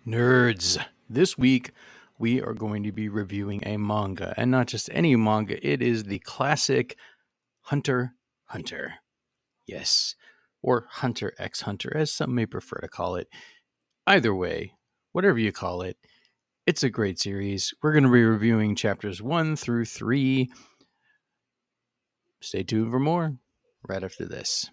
Nerds, this week we are going to be reviewing a manga, and not just any manga, it is the classic Hunter x Hunter. Yes, or Hunter x Hunter, as some may prefer to call it. Either way, whatever you call it, it's a great series. We're going to be reviewing chapters 1 through 3. Stay tuned for more right after this.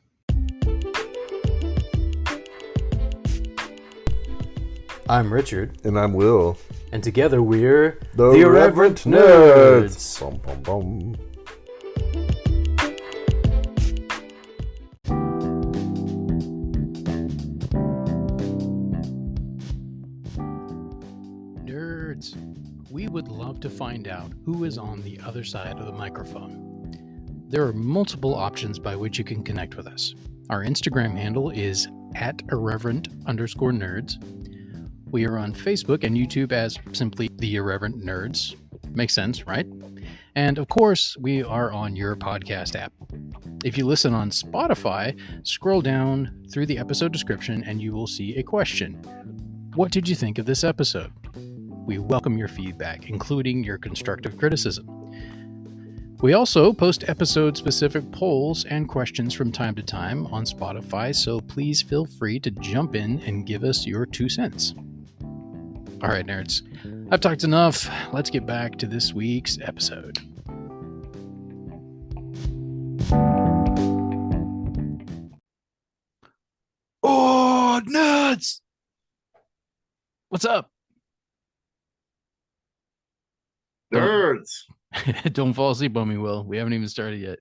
I'm Richard. And I'm Will. And together we're The Irreverent Nerds. Bum, bum, bum. Nerds, we would love to find out who is on the other side of the microphone. There are multiple options by which you can connect with us. Our Instagram handle is @irreverent_nerds. We are on Facebook and YouTube as simply The Irreverent Nerds. Makes sense, right? And of course, we are on your podcast app. If you listen on Spotify, scroll down through the episode description and you will see a question. What did you think of this episode? We welcome your feedback, including your constructive criticism. We also post episode-specific polls and questions from time to time on Spotify, so please feel free to jump in and give us your 2 cents. All right, nerds, I've talked enough. Let's get back to this week's episode. Oh, nuts! What's up? Nerds. Don't fall asleep on me, Will. We haven't even started yet.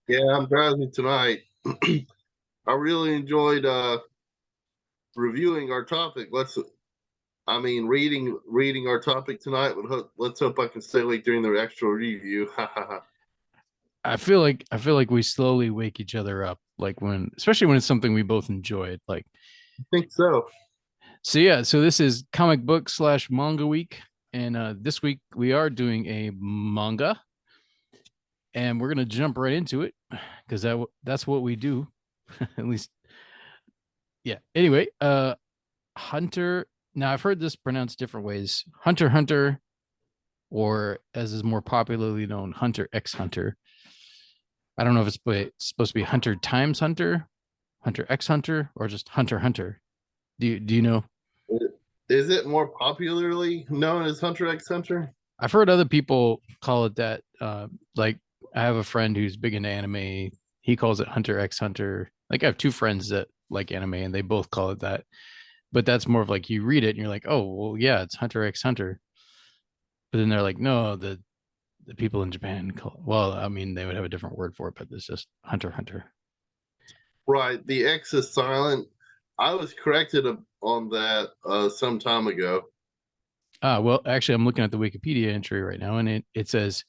Yeah, I'm drowsy tonight. I really enjoyed reviewing our topic. Reading our topic tonight. Let's hope I can stay awake during the actual review. I feel like we slowly wake each other up, especially when it's something we both enjoyed. I think so. So this is comic book / manga week, and this week we are doing a manga, and we're gonna jump right into it because that's what we do, at least. Yeah. Anyway, Hunter. Now, I've heard this pronounced different ways. Hunter x Hunter, or as is more popularly known, Hunter x Hunter. I don't know if it's supposed to be Hunter x Hunter, Hunter x Hunter, or just Hunter x Hunter. Do you know? Is it more popularly known as Hunter x Hunter? I've heard other people call it that. I have a friend who's big into anime. He calls it Hunter x Hunter. I have 2 friends that like anime, and they both call it that. But that's more of you read it and you're like, oh, well, yeah, it's Hunter x Hunter. But then they're like, no, the people in Japan call it, they would have a different word for it, but it's just Hunter x Hunter. Right. The X is silent. I was corrected on that some time ago. Well, actually, I'm looking at the Wikipedia entry right now, and it says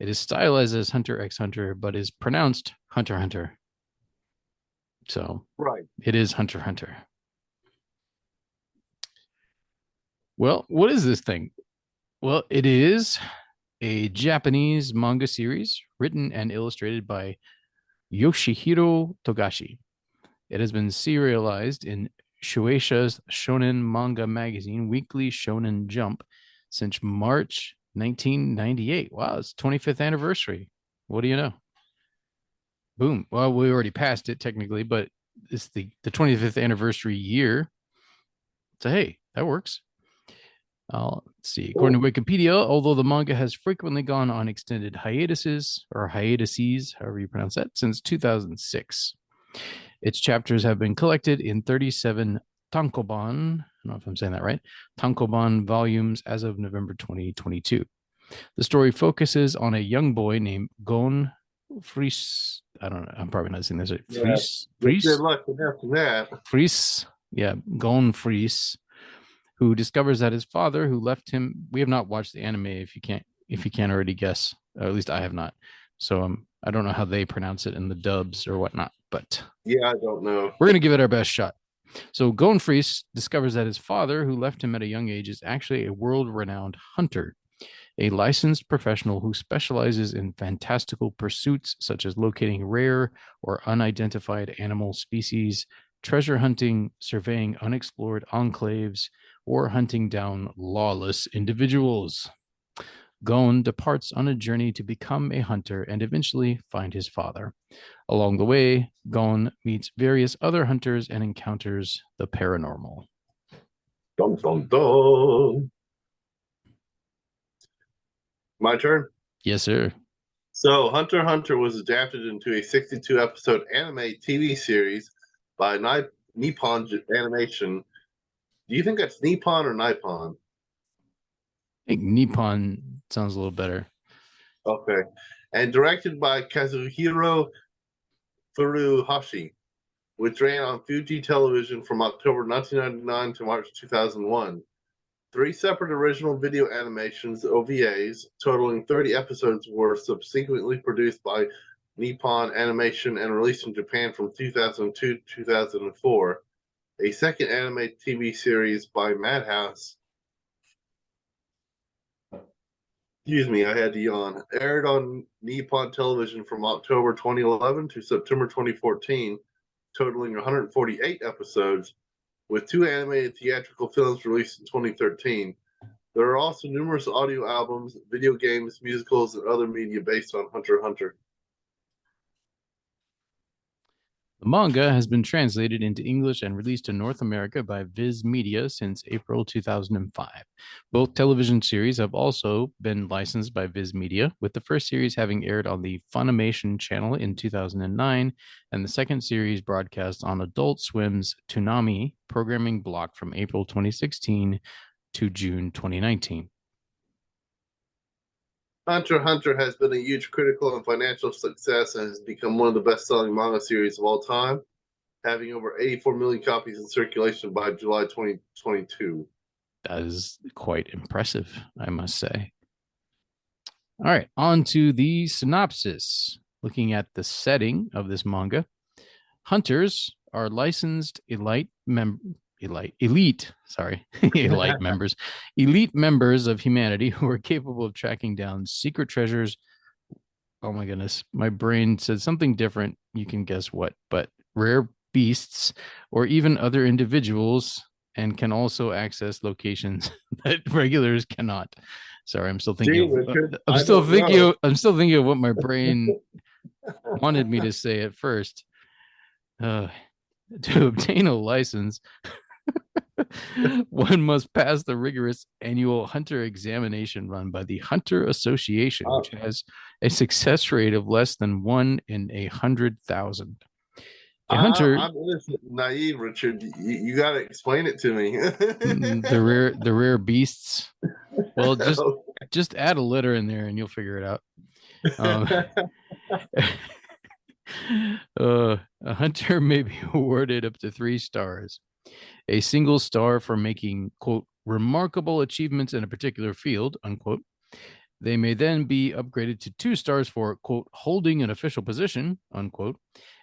it is stylized as Hunter x Hunter, but is pronounced Hunter x Hunter. So right, it is Hunter x Hunter. Well, what is this thing? Well, it is a Japanese manga series written and illustrated by Yoshihiro Togashi. It has been serialized in Shueisha's Shonen Manga Magazine Weekly Shonen Jump since March 1998. Wow, it's 25th anniversary. What do you know? Boom. Well, we already passed it technically, but it's the 25th anniversary year. So, hey, that works. Let's see. According to Wikipedia, although the manga has frequently gone on extended hiatuses, however you pronounce that, since 2006. Its chapters have been collected in 37 tankobon, I don't know if I'm saying that right, tankobon volumes as of November 2022. The story focuses on a young boy named Gon Fries. I don't know. I'm probably not saying this right. Fries? Good luck with that. Fries? Yeah, Gon Fries, who discovers that his father, who left him. We have not watched the anime. If you can't already guess, or at least I have not. So I don't know how they pronounce it in the dubs or whatnot. But yeah, I don't know. We're gonna give it our best shot. So Gon Fries discovers that his father, who left him at a young age, is actually a world-renowned hunter, a licensed professional who specializes in fantastical pursuits such as locating rare or unidentified animal species treasure hunting, surveying unexplored enclaves, or hunting down lawless individuals. Gon departs on a journey to become a hunter and eventually find his father. Along the way, Gon meets various other hunters and encounters the paranormal. Dun, dun, dun. My turn. Yes, sir. So, Hunter x Hunter was adapted into a 62 episode anime TV series by Nippon Animation. Do you think that's Nippon or Nippon? I think Nippon sounds a little better. Okay. And directed by Kazuhiro Furuhashi, which ran on Fuji Television from October 1999 to March 2001. 3 separate original video animations, OVAs, totaling 30 episodes, were subsequently produced by Nippon Animation and released in Japan from 2002 to 2004. A second anime TV series by Madhouse, excuse me, I had to yawn, aired on Nippon Television from October 2011 to September 2014, totaling 148 episodes, with 2 animated theatrical films released in 2013. There are also numerous audio albums, video games, musicals, and other media based on Hunter x Hunter. The manga has been translated into English and released in North America by Viz Media since April 2005. Both television series have also been licensed by Viz Media, with the first series having aired on the Funimation channel in 2009, and the second series broadcast on Adult Swim's Toonami programming block from April 2016 to June 2019. Hunter x Hunter has been a huge critical and financial success and has become one of the best-selling manga series of all time, having over 84 million copies in circulation by July 2022. That is quite impressive, I must say. All right, on to the synopsis. Looking at the setting of this manga, hunters are licensed elite members of humanity who are capable of tracking down secret treasures. Oh my goodness, my brain said something different. You can guess what, but rare beasts or even other individuals, and can also access locations that regulars cannot. Sorry, I'm still thinking Richard, I'm still thinking of what my brain wanted me to say at first. To obtain a license, one must pass the rigorous annual hunter examination run by the Hunter Association, which has a success rate of less than 1 in 100,000. I'm innocent and naive, Richard. You got to explain it to me. The rare beasts. Well, just add a letter in there and you'll figure it out. A hunter may be awarded up to 3 stars. A single star for making, quote, remarkable achievements in a particular field, unquote. They may then be upgraded to 2 stars for, quote, holding an official position, unquote,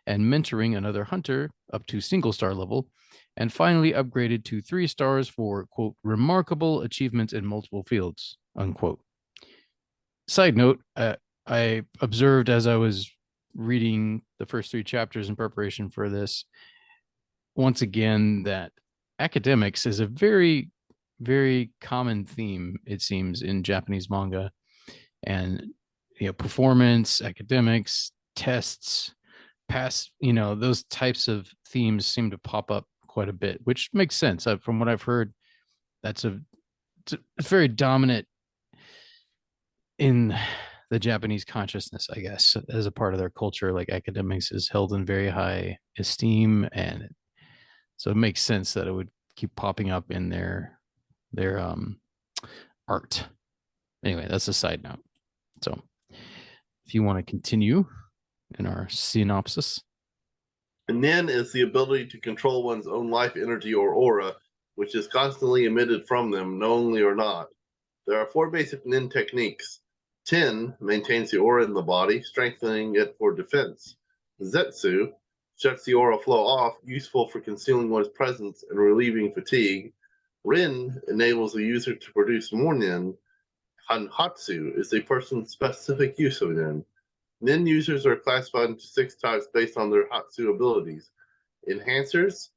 and mentoring another hunter up to single star level, and finally upgraded to 3 stars for, quote, remarkable achievements in multiple fields, unquote. Side note, I observed as I was reading the first 3 chapters in preparation for this, once again, that academics is a very, very common theme, it seems, in Japanese manga. And, performance, academics, tests, those types of themes seem to pop up quite a bit, which makes sense. From what I've heard, it's very dominant in the Japanese consciousness, I guess, as a part of their culture. Like, academics is held in very high esteem, and so it makes sense that it would keep popping up in their art. Anyway, that's a side note. So if you want to continue in our synopsis. Nin is the ability to control one's own life energy or aura, which is constantly emitted from them, knowingly or not. There are 4 basic Nin techniques. Ten maintains the aura in the body, strengthening it for defense. Zetsu shuts the aura flow off, useful for concealing one's presence and relieving fatigue. Rin enables the user to produce more Nin. Hanhatsu is a person's specific use of Nin. Nin users are classified into 6 types based on their Hatsu abilities. Enhancers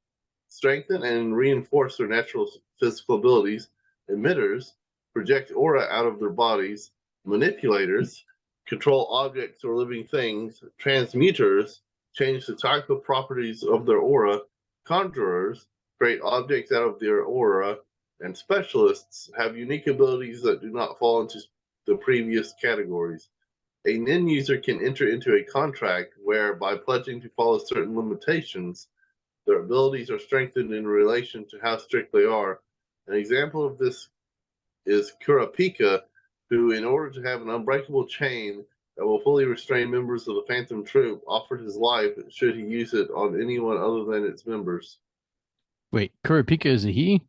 strengthen and reinforce their natural physical abilities. Emitters project aura out of their bodies. Manipulators control objects or living things. Transmuters change the type of properties of their aura. Conjurers create objects out of their aura. And specialists have unique abilities that do not fall into the previous categories. A NIN user can enter into a contract where, by pledging to follow certain limitations, their abilities are strengthened in relation to how strict they are. An example of this is Kurapika, who, in order to have an unbreakable chain that will fully restrain members of the Phantom Troop, offered his life should he use it on anyone other than its members. Wait, Kurapika is a he?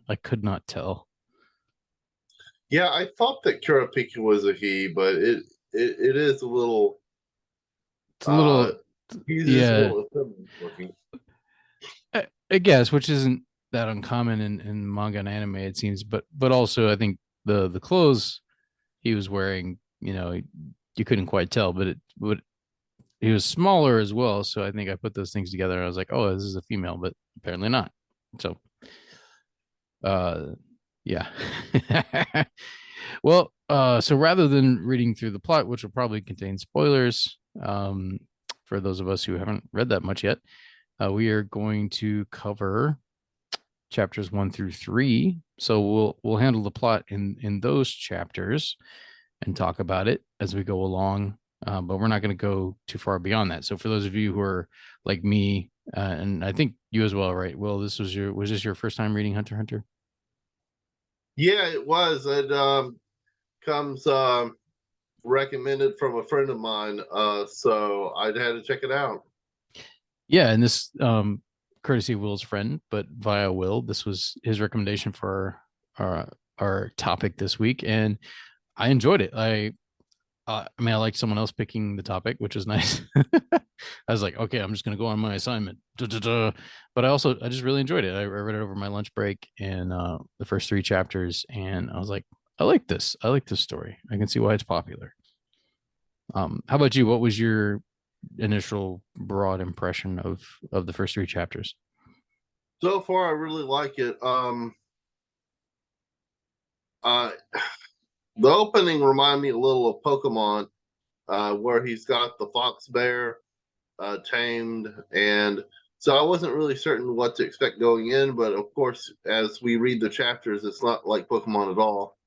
I could not tell. Yeah, I thought that Kurapika was a he, but it is a little It's a little, he's just a yeah, little effeminate looking. I guess, which isn't that uncommon in manga and anime, it seems. But also, I think the clothes he was wearing, you couldn't quite tell, but he was smaller as well. So I think I put those things together. And I was like, oh, this is a female, but apparently not. So, yeah. Well, so rather than reading through the plot, which will probably contain spoilers, for those of us who haven't read that much yet, we are going to cover chapters 1 through 3. So we'll handle the plot in those chapters and talk about it as we go along. But we're not going to go too far beyond that. So for those of you who are like me, and I think you as well, right? Will, was this your first time reading Hunter x Hunter? Yeah, it was. It comes recommended from a friend of mine, so I had to check it out. Yeah, and this courtesy Will's friend, but via Will, this was his recommendation for our topic this week, and I enjoyed it. I mean, I liked someone else picking the topic, which was nice. I was like, okay, I'm just gonna go on my assignment. But I just really enjoyed it. I read it over my lunch break and the first 3 chapters, and I was like, I like this. I like this story. I can see why it's popular. How about you? What was your initial broad impression of the first 3 chapters? So far, I really like it. Uh, the opening reminded me a little of Pokemon, where he's got the fox bear tamed, and so I wasn't really certain what to expect going in. But of course, as we read the chapters, it's not like Pokemon at all.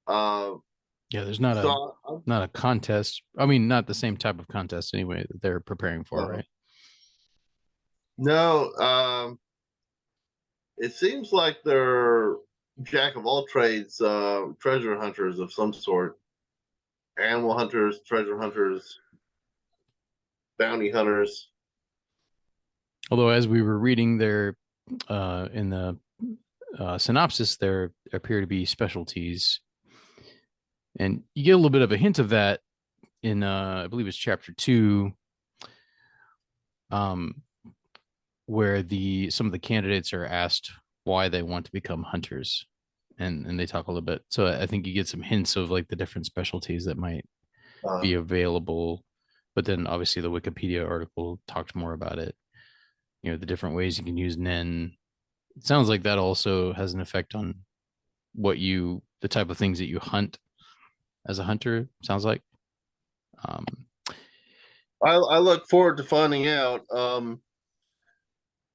Yeah, there's So not a contest. I mean, not the same type of contest anyway that they're preparing for, right? No, it seems like they're jack of all trades, treasure hunters of some sort, animal hunters, treasure hunters, bounty hunters. Although, as we were reading there in the synopsis, there appear to be specialties, and you get a little bit of a hint of that in I believe it's chapter 2, um, where some of the candidates are asked why they want to become hunters, and they talk a little bit. So I think you get some hints of like the different specialties that might Uh, be available. But then obviously the Wikipedia article talked more about it. The different ways you can use Nen. It sounds like that also has an effect on the type of things that you hunt as a hunter. Sounds like. Um, I look forward to finding out.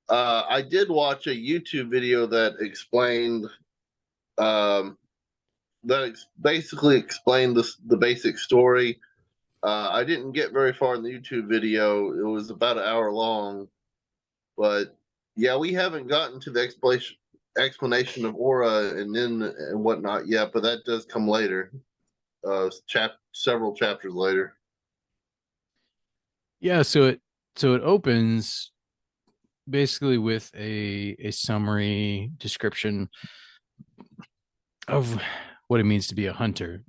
I did watch a YouTube video that explained basically explained the basic story. I didn't get very far in the YouTube video. It was about an hour long, but yeah, we haven't gotten to the explanation of aura and then and whatnot yet, but that does come later. Several chapters later. yeah, so it opens basically with a summary description of what it means to be a hunter.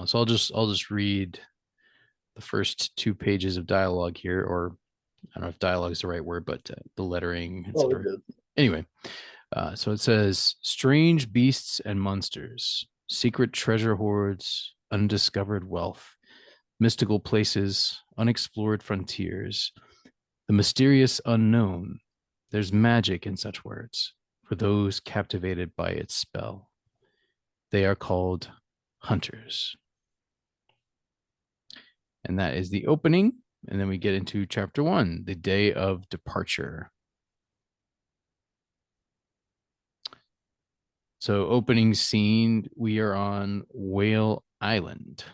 So I'll just read the first 2 pages of dialogue here, or I don't know if dialogue is the right word, but the lettering, Oh, it etc. did. Anyway, so it says strange beasts and monsters, secret treasure hoards, undiscovered wealth, mystical places, unexplored frontiers. The mysterious unknown. There's magic in such words for those captivated by its spell. They are called hunters. And that is the opening. And then we get into chapter one, the day of departure. So, opening scene, we are on Whale Island.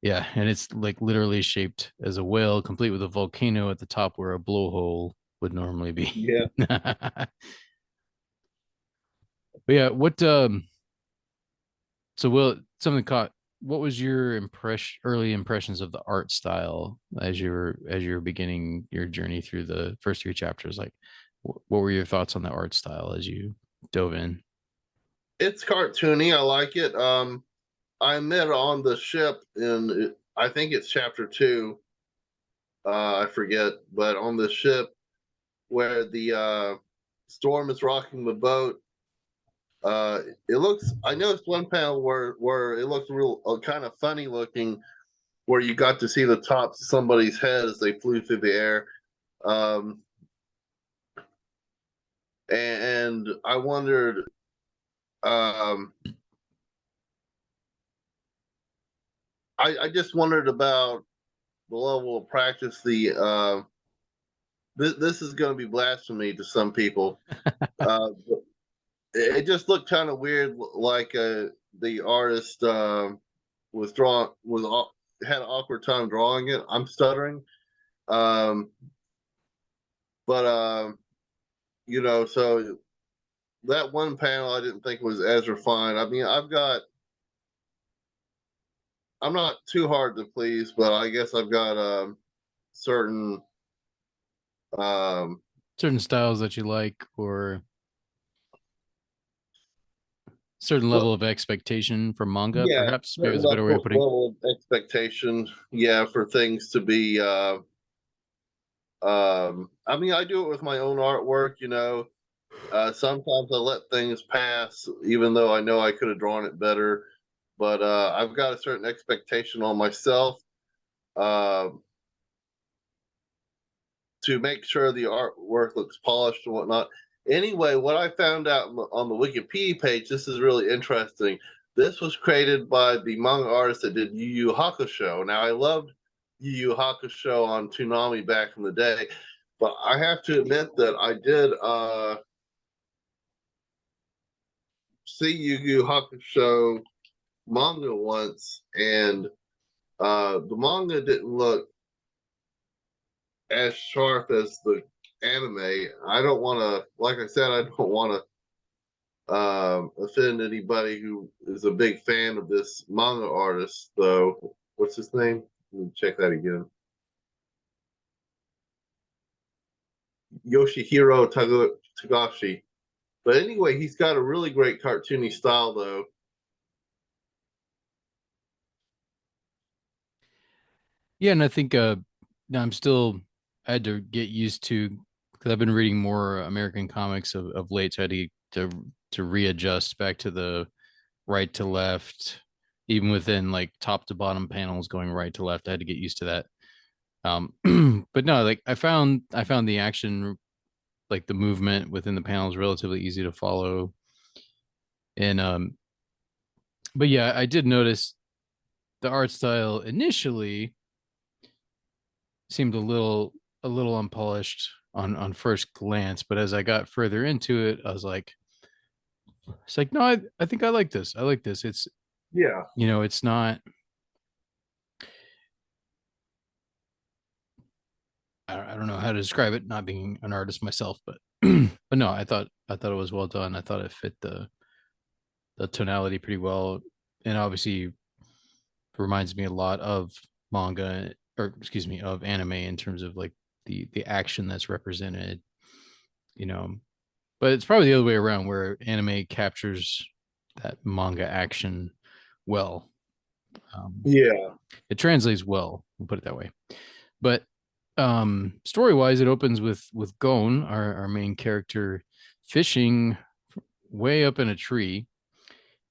Yeah, and it's like literally shaped as a whale, complete with a volcano at the top where a blowhole would normally be. Yeah. But yeah, what so Will, something caught, what was your early impressions of the art style as you were beginning your journey through the first three chapters? Like what were your thoughts on the art style as you dove in? It's cartoony. I like it. I met on the ship in, I think it's chapter two. I forget, but on the ship where the storm is rocking the boat. It looks. I noticed one panel where it looked real kind of funny looking, where you got to see the tops of somebody's head as they flew through the air. Um, and I wondered, um, I just wondered about the level of practice. This is going to be blasphemy to some people. Uh, it just looked kind of weird, like the artist was drawn was had an awkward time drawing it. I'm stuttering, um, but so that one panel I didn't think was as refined. I mean, I'm not too hard to please, but I guess I've got certain um, Certain styles that you like or certain well, level of expectation from manga, yeah, perhaps maybe certain it's a better way of putting it. level of expectation, yeah, for things to be. I mean, I do it with my own artwork. Sometimes I let things pass, even though I know I could have drawn it better. But I've got a certain expectation on myself uh, to make sure the artwork looks polished and whatnot. Anyway, what I found out on the Wikipedia page, this is really interesting. This was created by the manga artist that did Yu Yu Hakusho. Now, I loved Yu Yu Hakusho on Toonami back in the day, but I have to admit that I did see Yu Yu Hakusho manga once, and the manga didn't look as sharp as the anime. I don't want to, like I said, I don't want to offend anybody who is a big fan of this manga artist, though. What's his name? Let me check that again. Yoshihiro Tagashi. But anyway, he's got a really great cartoony style, though. Yeah, and I think I'm still I had to get used to because I've been reading more American comics of late, so I had to readjust back to the right to left, even within like top to bottom panels going right to left. I had to get used to that. But no, like I found the action, like the movement within the panels relatively easy to follow. And but yeah, I did notice the art style initially seemed a little unpolished on first glance, but as I got further into it, I was like, it's like, no, I think I like this. I like this. It's Yeah. it's not. I don't know how to describe it, not being an artist myself, but but no, I thought it was well done. I thought it fit the tonality pretty well, and obviously reminds me a lot of manga, or excuse me, of anime in terms of like the action that's represented, you know. But it's probably the other way around where anime captures that manga action well. Um, Yeah. it translates well, we'll put it that way. But story wise, it opens with Gon, our main character, fishing way up in a tree,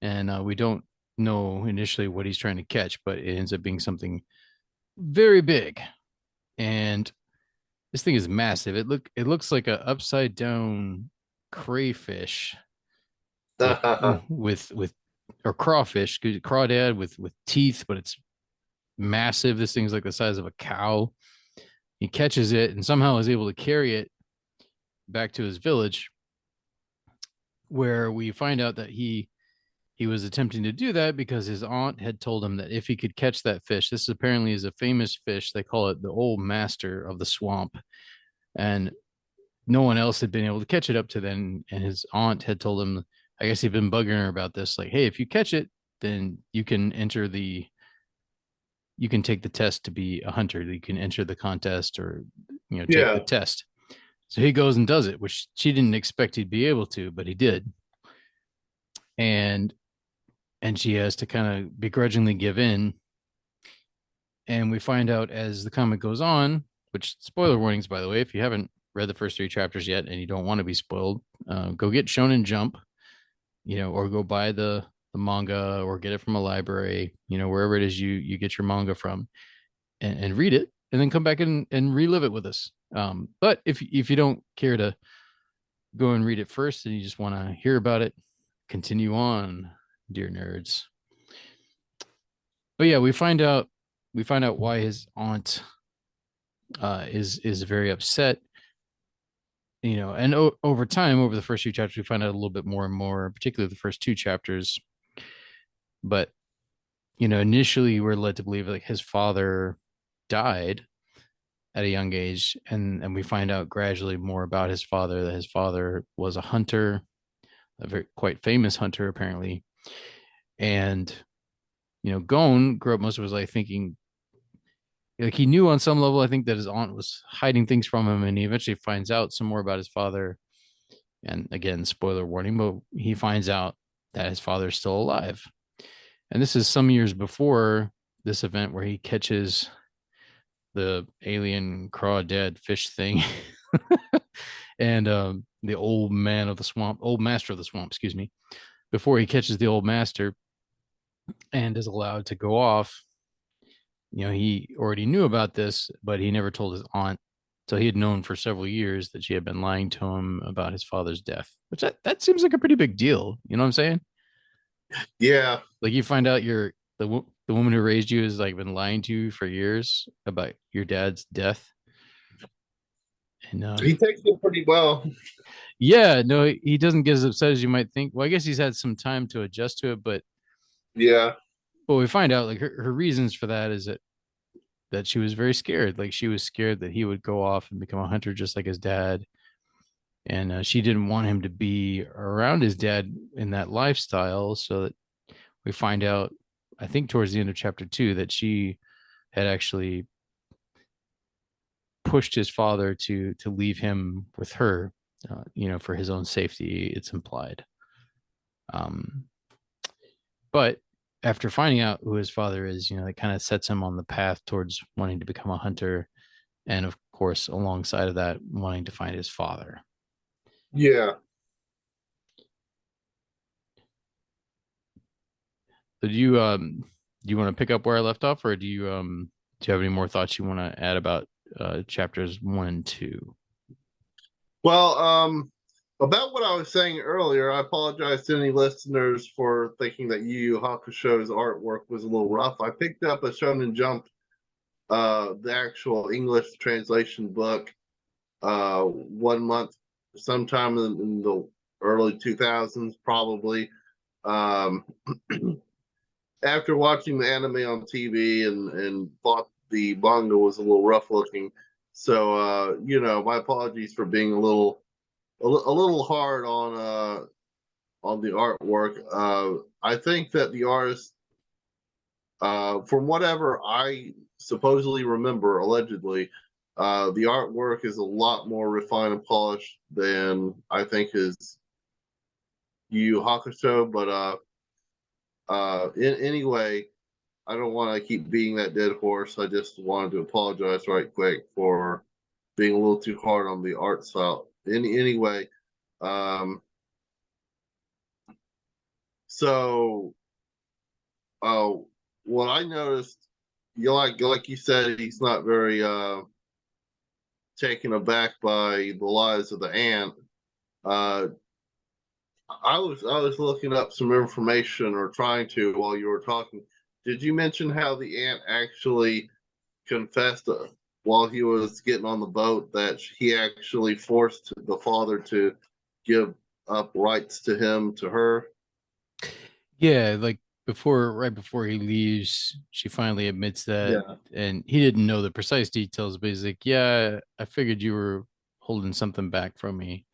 and we don't know initially what he's trying to catch, but it ends up being something very big. And This thing is massive. It looks like a upside down crayfish with with or crawfish, crawdad with teeth, but it's massive. This thing's like the size of a cow. He catches it and somehow is able to carry it back to his village, where we find out that he was attempting to do that because his aunt had told him that if he could catch that fish, this apparently is a famous fish. They call it the old master of the swamp, and no one else had been able to catch it up to then. And his aunt had told him, I guess he'd been bugging her about this, like, hey, if you catch it, then you can take the test to be a hunter. You can enter the contest or take the Yeah. test. So he goes and does it, which she didn't expect he'd be able to, but he did. And she has to kind of begrudgingly give in. And we find out as the comic goes on, which spoiler warnings, by the way, if you haven't read the first 3 chapters yet and you don't want to be spoiled, go get Shonen Jump, or go buy the manga or get it from a library, wherever it is you get your manga from, and read it, and then come back and relive it with us. But if you don't care to go and read it first and you just want to hear about it, continue on, dear nerds. But yeah, we find out why his aunt is very upset, and over time, over the first few chapters, we find out a little bit more and more, particularly the first 2 chapters. But initially we're led to believe like his father died at a young age, and we find out gradually more about his father, that his father was a hunter, a very quite famous hunter apparently. And Gon grew up most of his life thinking, like, he knew on some level, I think, that his aunt was hiding things from him, and he eventually finds out some more about his father. And again, spoiler warning, but he finds out that his father is still alive. And this is some years before this event where he catches the alien crawdad fish thing. And the old master of the swamp, excuse me, before he catches the old master and is allowed to go off. He already knew about this, but he never told his aunt. So he had known for several years that she had been lying to him about his father's death, which that seems like a pretty big deal. You know what I'm saying? Yeah. Like, you find out the woman who raised you has like been lying to you for years about your dad's death. And He takes it pretty well. yeah, no, he doesn't get as upset as you might think. Well, I guess he's had some time to adjust to it, Yeah. but we find out like her reasons for that is that she was very scared. Like, she was scared that he would go off and become a hunter just like his dad, and she didn't want him to be around his dad in that lifestyle. So that we find out, I think towards the end of chapter 2, that she had actually pushed his father to leave him with her, for his own safety. It's implied. Um, but after finding out who his father is, it kind of sets him on the path towards wanting to become a hunter, and of course, alongside of that, wanting to find his father. Yeah. So do you want to pick up where I left off, or do you have any more thoughts you want to add about chapters 1 and 2? Well, about what I was saying earlier, I apologize to any listeners for thinking that Yu Yu Hakusho's artwork was a little rough. I picked up a Shonen Jump, the actual English translation book, 1 month, sometime in the early 2000s, probably. Um, After watching the anime on TV and thought the manga was a little rough looking. So, my apologies for being a little hard on the artwork. I think that the artist, from whatever I supposedly remember, allegedly, the artwork is a lot more refined and polished than I think his Yu Yu Hakusho. But anyway, I don't want to keep beating that dead horse. I just wanted to apologize right quick for being a little too hard on the art style. Anyway, um, so uh, what I noticed, like you said, he's not very taken aback by the lies of the ant. Uh, I was looking up some information or trying to while you were talking. Did you mention how the ant actually confessed while he was getting on the boat that he actually forced the father to give up rights to him to her? Yeah, like right before he leaves, she finally admits that, Yeah. and he didn't know the precise details, but he's like, "Yeah, I figured you were holding something back from me."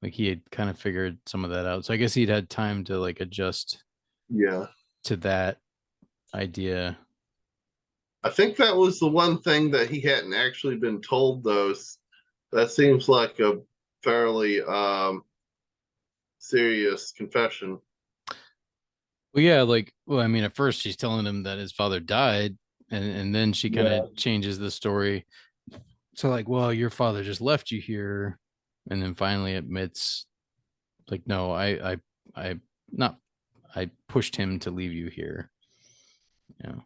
Like he had kind of figured some of that out. So I guess he'd had time to like adjust Yeah. to that idea. I think that was the one thing that he hadn't actually been told, though. That seems like a fairly serious confession. Well, yeah, well, I mean, at first she's telling him that his father died, and then she kind of Yeah. changes the story. So like, well, your father just left you here, and then finally admits, like, no, I not, I pushed him to leave you here. You know,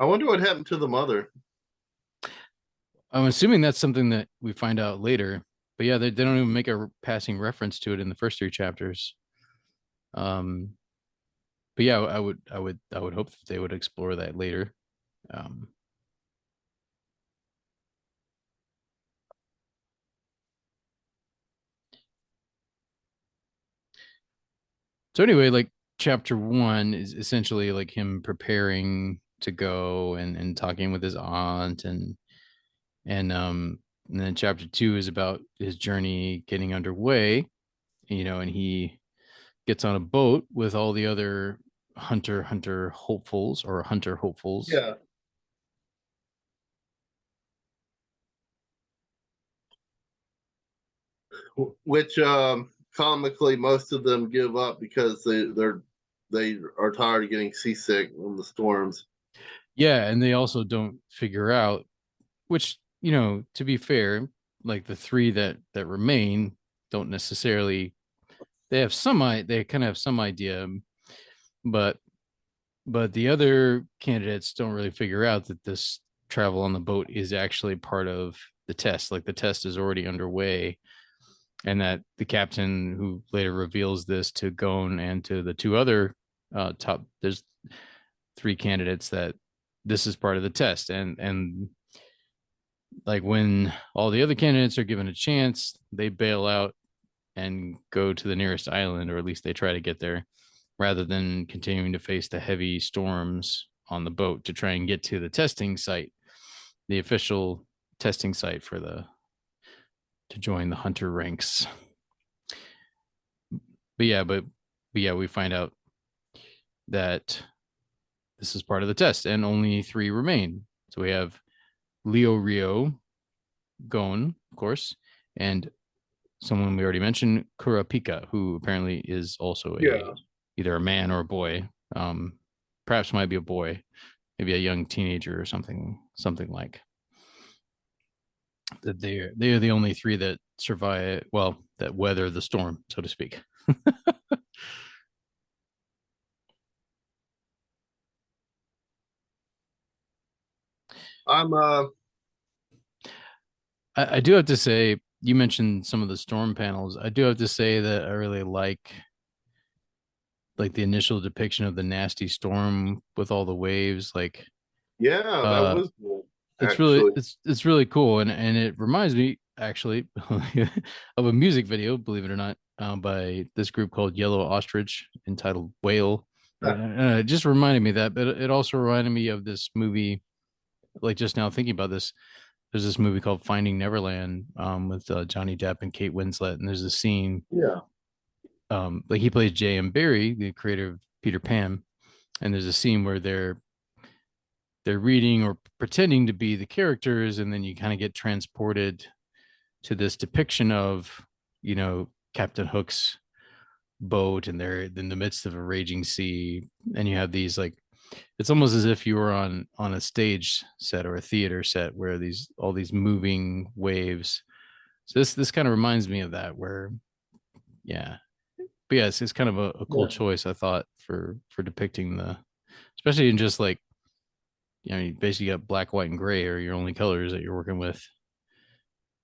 I wonder what happened to the mother. I'm assuming that's something that we find out later. But yeah, they don't even make a passing reference to it in the first three chapters. Um, but yeah, I would hope that they would explore that later. Um, so anyway, like chapter one is essentially like him preparing to go and talking with his aunt and and then chapter two is about his journey getting underway, and he gets on a boat with all the other hunter hopefuls or hunter hopefuls. Yeah. Which comically most of them give up because they are tired of getting seasick in the storms. Yeah, and they also don't figure out, which, to be fair, like the three that remain don't necessarily, they kind of have some idea, but the other candidates don't really figure out that this travel on the boat is actually part of the test. Like the test is already underway, and that the captain, who later reveals this to Gon and to the two other top, there's three candidates, that this is part of the test, and like when all the other candidates are given a chance, they bail out and go to the nearest island, or at least they try to get there, rather than continuing to face the heavy storms on the boat to try and get to the testing site, the official testing site for the to join the hunter ranks. But yeah, we find out that this is part of the test, and only three remain. So we have Leo Rio, Gon, of course, and someone we already mentioned, Kurapika, who apparently is also Yeah. either a man or a boy. Perhaps might be a boy, maybe a young teenager or something like that. They are the only three that survive, well, that weather the storm, so to speak. I'm I do have to say, you mentioned some of the storm panels. I do have to say that I really like the initial depiction of the nasty storm with all the waves. Like, yeah, that uh, was cool, it's really actually. it's really cool, and it reminds me actually of a music video, believe it or not, by this group called Yellow Ostrich, entitled Whale. It just reminded me of that, but it also reminded me of this movie. Like just now thinking about this, there's this movie called Finding Neverland, with Johnny Depp and Kate Winslet, and there's a scene, Yeah. like he plays J.M. Barrie, the creator of Peter Pan, and there's a scene where they're reading or pretending to be the characters, and then you kind of get transported to this depiction of, Captain Hook's boat, and they're in the midst of a raging sea, and you have these, like, it's almost as if you were on a stage set or a theater set, where these all these moving waves. So this kind of reminds me of that, where, yeah, but yeah, it's kind of a cool Yeah. choice, I thought, for depicting especially in just like, you basically got black, white, and gray are your only colors that you're working with.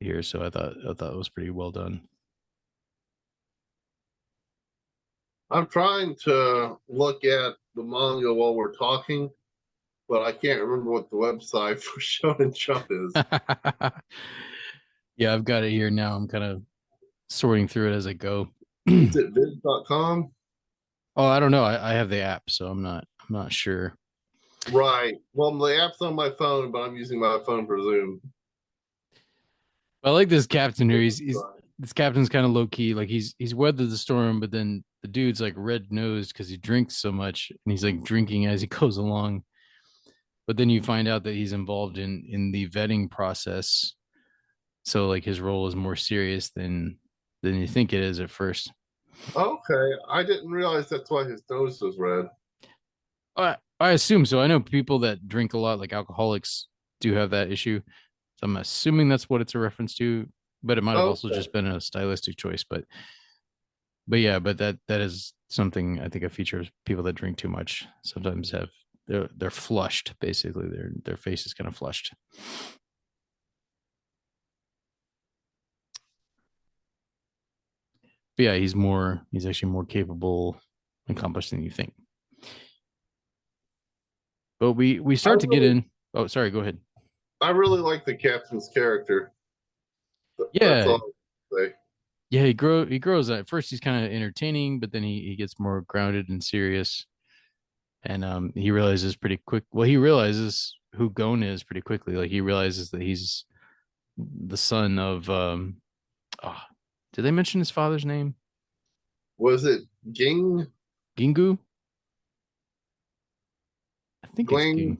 here, so I thought it was pretty well done. I'm trying to look at the manga while we're talking, but I can't remember what the website for Shonen Jump is. Yeah, I've got it here now. I'm kind of sorting through it as I go. Oh, Is it viz.com? I don't know. I have the app, so I'm not sure. Right. Well, the app's on my phone, but I'm using my phone for Zoom. I like this captain here. He's this captain's kind of low key. Like he's weathered the storm, but then the dude's like red nosed because he drinks so much, and he's like drinking as he goes along. But then you find out that he's involved in the vetting process, so like his role is more serious than you think it is at first. Okay, I didn't realize that's why his nose was red. I assume so. I know people that drink a lot, like alcoholics, do have that issue. So I'm assuming that's what it's a reference to, but it might have also Okay. just been a stylistic choice. But yeah, but that is something I think a feature of people that drink too much sometimes have they're flushed basically. Their face is kind of flushed. But yeah, he's actually more capable, accomplished than you think. But we I start to get really, in. Oh, sorry, go ahead. I really like the captain's character. That's Yeah, all I say. yeah, he grows. At first he's kind of entertaining, but then he gets more grounded and serious. And he realizes pretty quick. Well, he realizes who Gon is pretty quickly. Like he realizes that he's the son of oh, did they mention his father's name? Was it Ging, Gingu? I think it's Gling, Ging.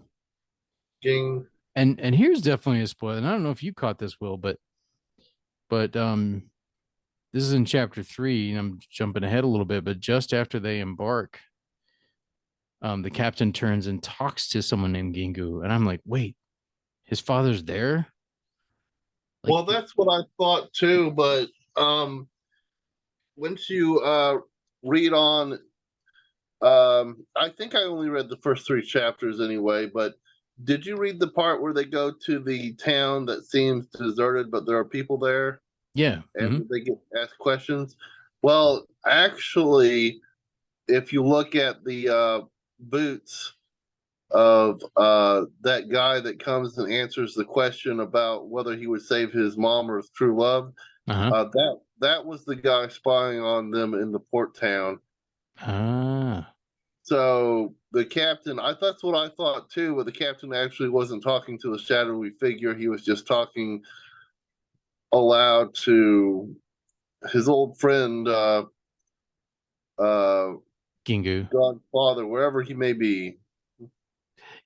Ging? And here's definitely a spoiler. And I don't know if you caught this, Will, but this is in chapter 3, and I'm jumping ahead a little bit, but just after they embark, the captain turns and talks to someone named Gingu, and I'm like, wait, his father's there? Like, Well, that's what I thought too. But um, once you read on, I think I only read the first three chapters anyway. But did you read the part where they go to the town that seems deserted, but there are people there, yeah, and they get asked questions? Well, actually, if you look at the boots of that guy that comes and answers the question about whether he would save his mom or his true love, uh-huh. that was the guy spying on them in the port town. Ah, So the captain, that's what I thought too, but the captain actually wasn't talking to the shadowy figure. He was just talking aloud to his old friend, uh, Gingu. God's father, wherever he may be.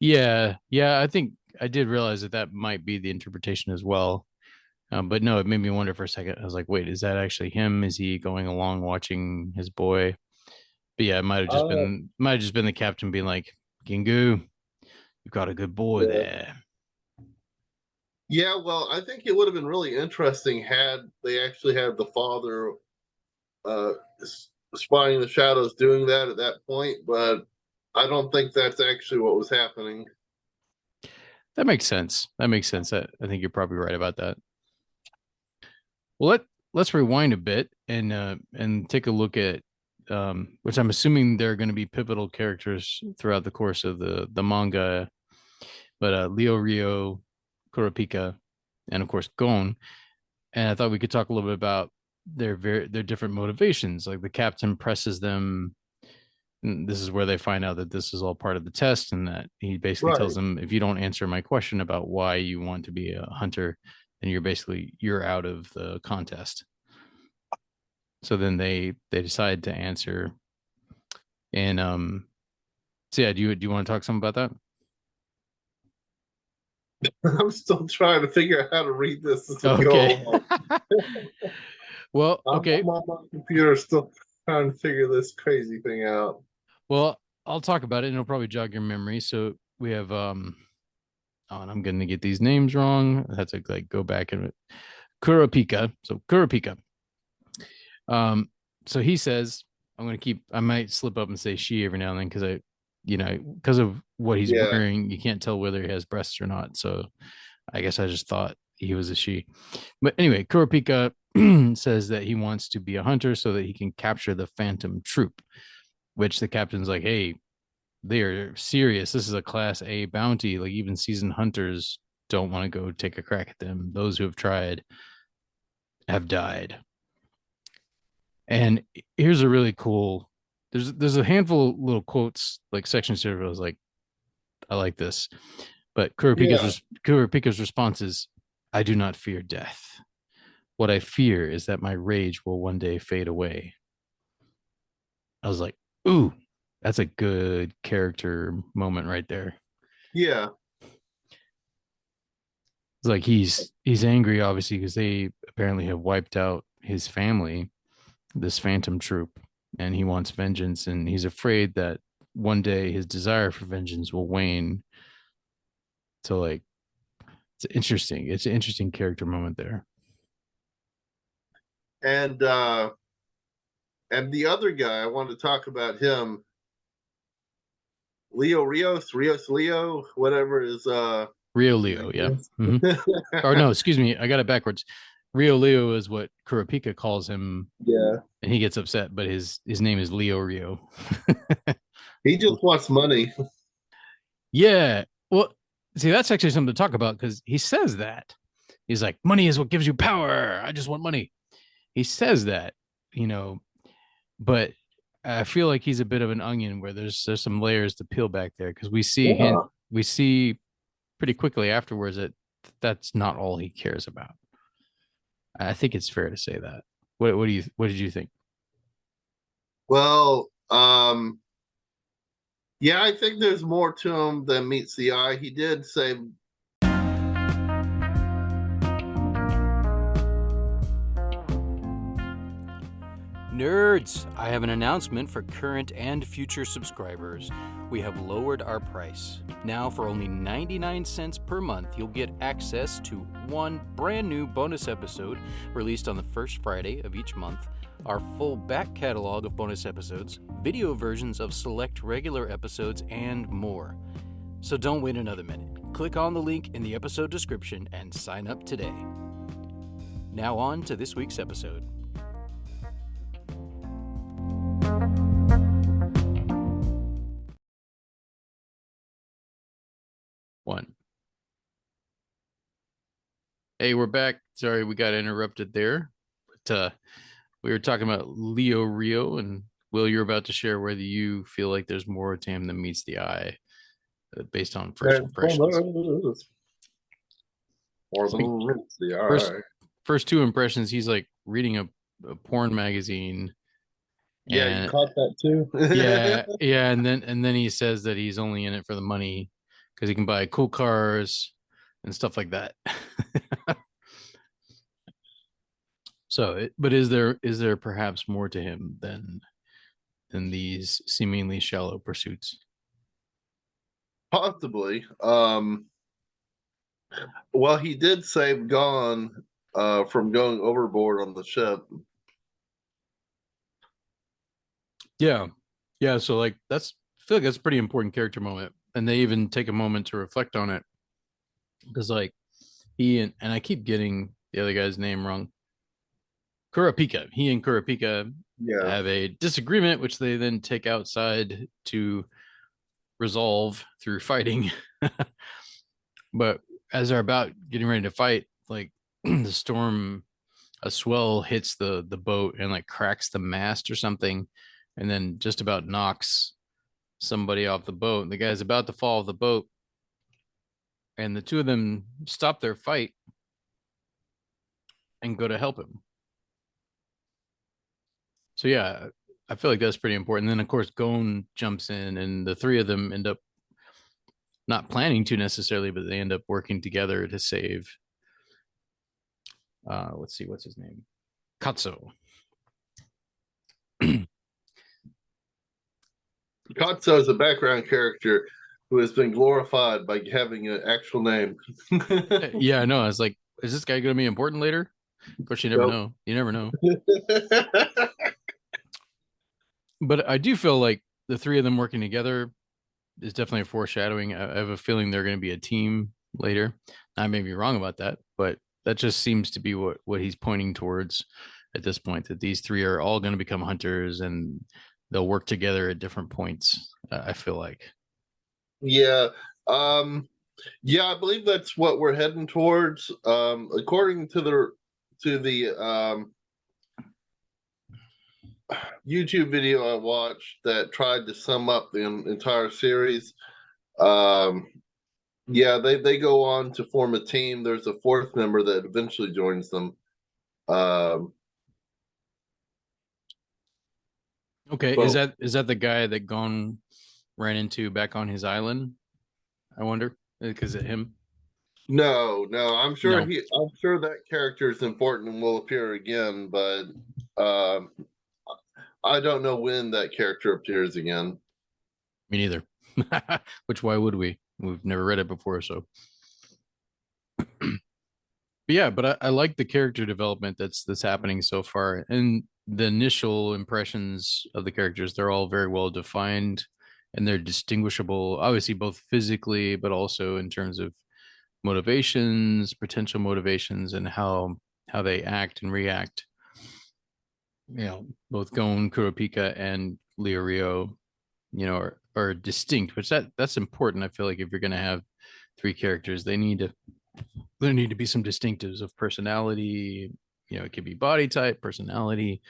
Yeah, yeah, I think I did realize that that might be the interpretation as well. But no, it made me wonder for a second. I was like, wait, is that actually him? Is he going along watching his boy? But yeah, it Oh, might have just been the captain being like, Gingu, you got a good boy yeah. there. Yeah, well, I think it would have been really interesting had they actually had the father uh, spying in the shadows doing that at that point, but I don't think that's actually what was happening. That makes sense. That makes sense. I think you're probably right about that. Well, let's rewind a bit and take a look at which I'm assuming they're going to be pivotal characters throughout the course of the manga. But Leo Rio, Kurapika, and of course Gon. And I thought we could talk a little bit about their different motivations. Like the captain presses them. And this is where they find out that this is all part of the test, and that he basically tells Right. them, if you don't answer my question about why you want to be a hunter, then you're out of the contest. So then they decide to answer. And so yeah, do you want to talk some about that? I'm still trying to figure out how to read this as we go Okay. along. Well, I'm okay. on my computer still trying to figure this crazy thing out. Well, I'll talk about it and it'll probably jog your memory. So we have oh, and I'm gonna get these names wrong. I have to like go back and Kurapika. So Kurapika. Um, so he says, I might slip up and say she every now and then because because of what he's Yeah. wearing, you can't tell whether he has breasts or not. So I guess I just thought he was a she. But anyway, Kurapika says that he wants to be a hunter so that he can capture the Phantom Troop, which the captain's like, hey, they're serious. This is a class A bounty. Like even seasoned hunters don't want to go take a crack at them. Those who have tried have died. And here's a really cool. There's a handful of little quotes like sections here. I was like, I like this. But Yeah. Kurapika's response is, "I do not fear death. What I fear is that my rage will one day fade away." I was like, "Ooh, that's a good character moment right there." Yeah. It's like he's angry obviously because they apparently have wiped out his family, this Phantom Troop, and he wants vengeance, and he's afraid that one day his desire for vengeance will wane. So like, it's interesting. It's an interesting character moment there. And the other guy, I want to talk about him, Rios Leo, whatever is Rio his Leo, name yeah. is. Mm-hmm. Or no, excuse me, I got it backwards. Rio Leo is what Kurapika calls him, Yeah. and he gets upset, but his name is Leo Rio. He just wants money. Yeah. Well, see, that's actually something to talk about because he says that. He's like, money is what gives you power. I just want money. He says that, you know, but I feel like he's a bit of an onion where there's some layers to peel back there because Yeah. we see pretty quickly afterwards that that's not all he cares about. I think it's fair to say that. What did you think? Well, yeah, I think there's more to him than meets the eye. He did say, Nerds! I have an announcement for current and future subscribers. We have lowered our price. Now, for only 99 cents per month, you'll get access to one brand new bonus episode released on the first Friday of each month, our full back catalog of bonus episodes, video versions of select regular episodes, and more. So don't wait another minute. Click on the link in the episode description and sign up today. Now, on to this week's episode. One. Hey, we're back. Sorry, we got interrupted there. But we were talking about Leo Rio, and Will, you're about to share whether you feel like there's more to him than meets the eye based on first "There's impressions. more It's like than meets the first eye." first two impressions, he's like reading a porn magazine, Yeah, you and caught that too. yeah, and then he says that he's only in it for the money because he can buy cool cars and stuff like that. So, but is there perhaps more to him than these seemingly shallow pursuits? Possibly. Well, he did save Gon from going overboard on the ship. Yeah, yeah. So like that's I feel like that's a pretty important character moment, and they even take a moment to reflect on it because like and I keep getting the other guy's name wrong. Kurapika. He and Kurapika Yeah. have a disagreement, which they then take outside to resolve through fighting. But as they're about getting ready to fight, like the storm, a swell hits the boat and like cracks the mast or something, and then just about knocks somebody off the boat. And the guy's about to fall off the boat, and the two of them stop their fight and go to help him. So yeah, I feel like that's pretty important. And then of course Gon jumps in, and the three of them end up not planning to necessarily, but they end up working together to save. Let's see, what's his name? Katso. Katsu is a background character who has been glorified by having an actual name. Yeah, I know. I was like, is this guy going to be important later? Of course, you never Nope. know. You never know. But I do feel like the three of them working together is definitely a foreshadowing. I have a feeling they're going to be a team later. I may be wrong about that, but that just seems to be what he's pointing towards at this point. That these three are all going to become hunters, and they'll work together at different points. I feel like. Yeah. Yeah, I believe that's what we're heading towards. According to the YouTube video I watched that tried to sum up the entire series. Um, yeah, they go on to form a team. There's a fourth member that eventually joins them. Um, Okay, but is that the guy that Gon ran into back on his island? I wonder, because of him. no, No, I'm sure that character is important and will appear again, but um, I don't know when that character appears again. me neither. Which why would we? We've never read it before, so. But yeah, but I like the character development that's happening so far, and the initial impressions of the characters. They're all very well defined, and they're distinguishable. Obviously, both physically, but also in terms of motivations, potential motivations, and how they act and react. Both Gon, Kurapika, and Leo Rio, are distinct, which that's important. I feel like if you're going to have three characters, there need to be some distinctives of personality. It could be body type, personality,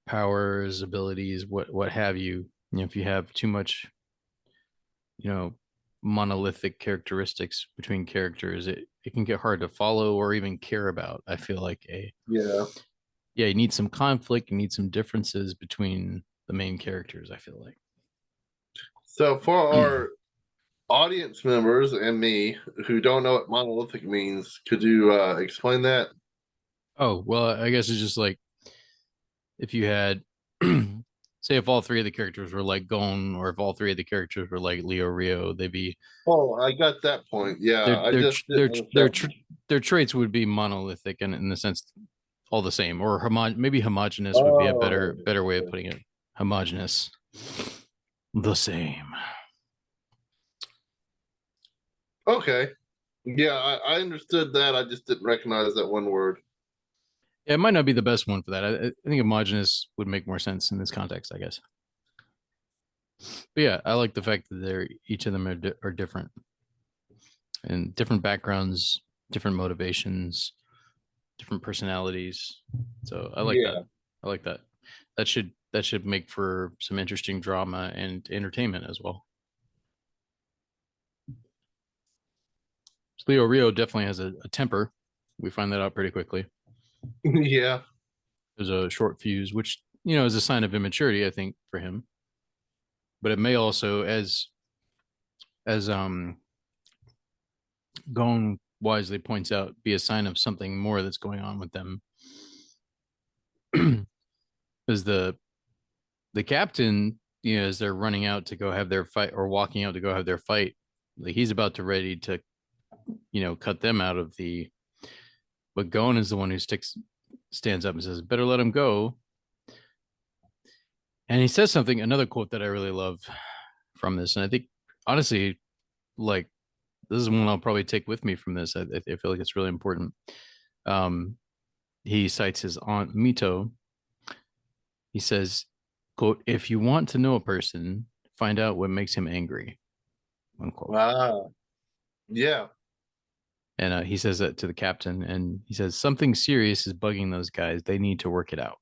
powers, abilities, what have you. If you have too much, you know, monolithic characteristics between characters, it can get hard to follow or even care about. I feel like Yeah. you need some conflict, you need some differences between the main characters, I feel like. So for our audience members and me who don't know what monolithic means, could you explain that? Oh, well, I guess it's just like if you had say if all three of the characters were like Gon, or if all three of the characters were like Leo Rio, they'd be Oh, I got that point. Yeah, I just didn't understand. their traits would be monolithic and in the sense all the same, or maybe homogenous would be a Oh, better way of putting it. Homogenous, the same. okay. Yeah, I understood that. I just didn't recognize that one word. Yeah, it might not be the best one for that. I think homogenous would make more sense in this context, I guess. But yeah, I like the fact that they're each of them are different and different backgrounds, different motivations, different personalities. So I like that. Yeah. I like that. That should make for some interesting drama and entertainment as well. Leo Rio definitely has a temper. We find that out pretty quickly. Yeah. There's a short fuse, which is a sign of immaturity, I think, for him. But it may also, as Gon wisely points out, be a sign of something more that's going on with them. Because the captain, as they're running out to go have their fight or walking out to go have their fight, like he's about to ready to, cut them out of the. But Gon is the one who stands up and says, "Better let him go." And he says something, another quote that I really love from this, and I think honestly, like this is one I'll probably take with me from this. I feel like it's really important. Um, he cites his aunt Mito. He says, "Quote: If you want to know a person, find out what makes him angry." Unquote. Wow. Yeah. And he says that to the captain, and he says something serious is bugging those guys. They need to work it out.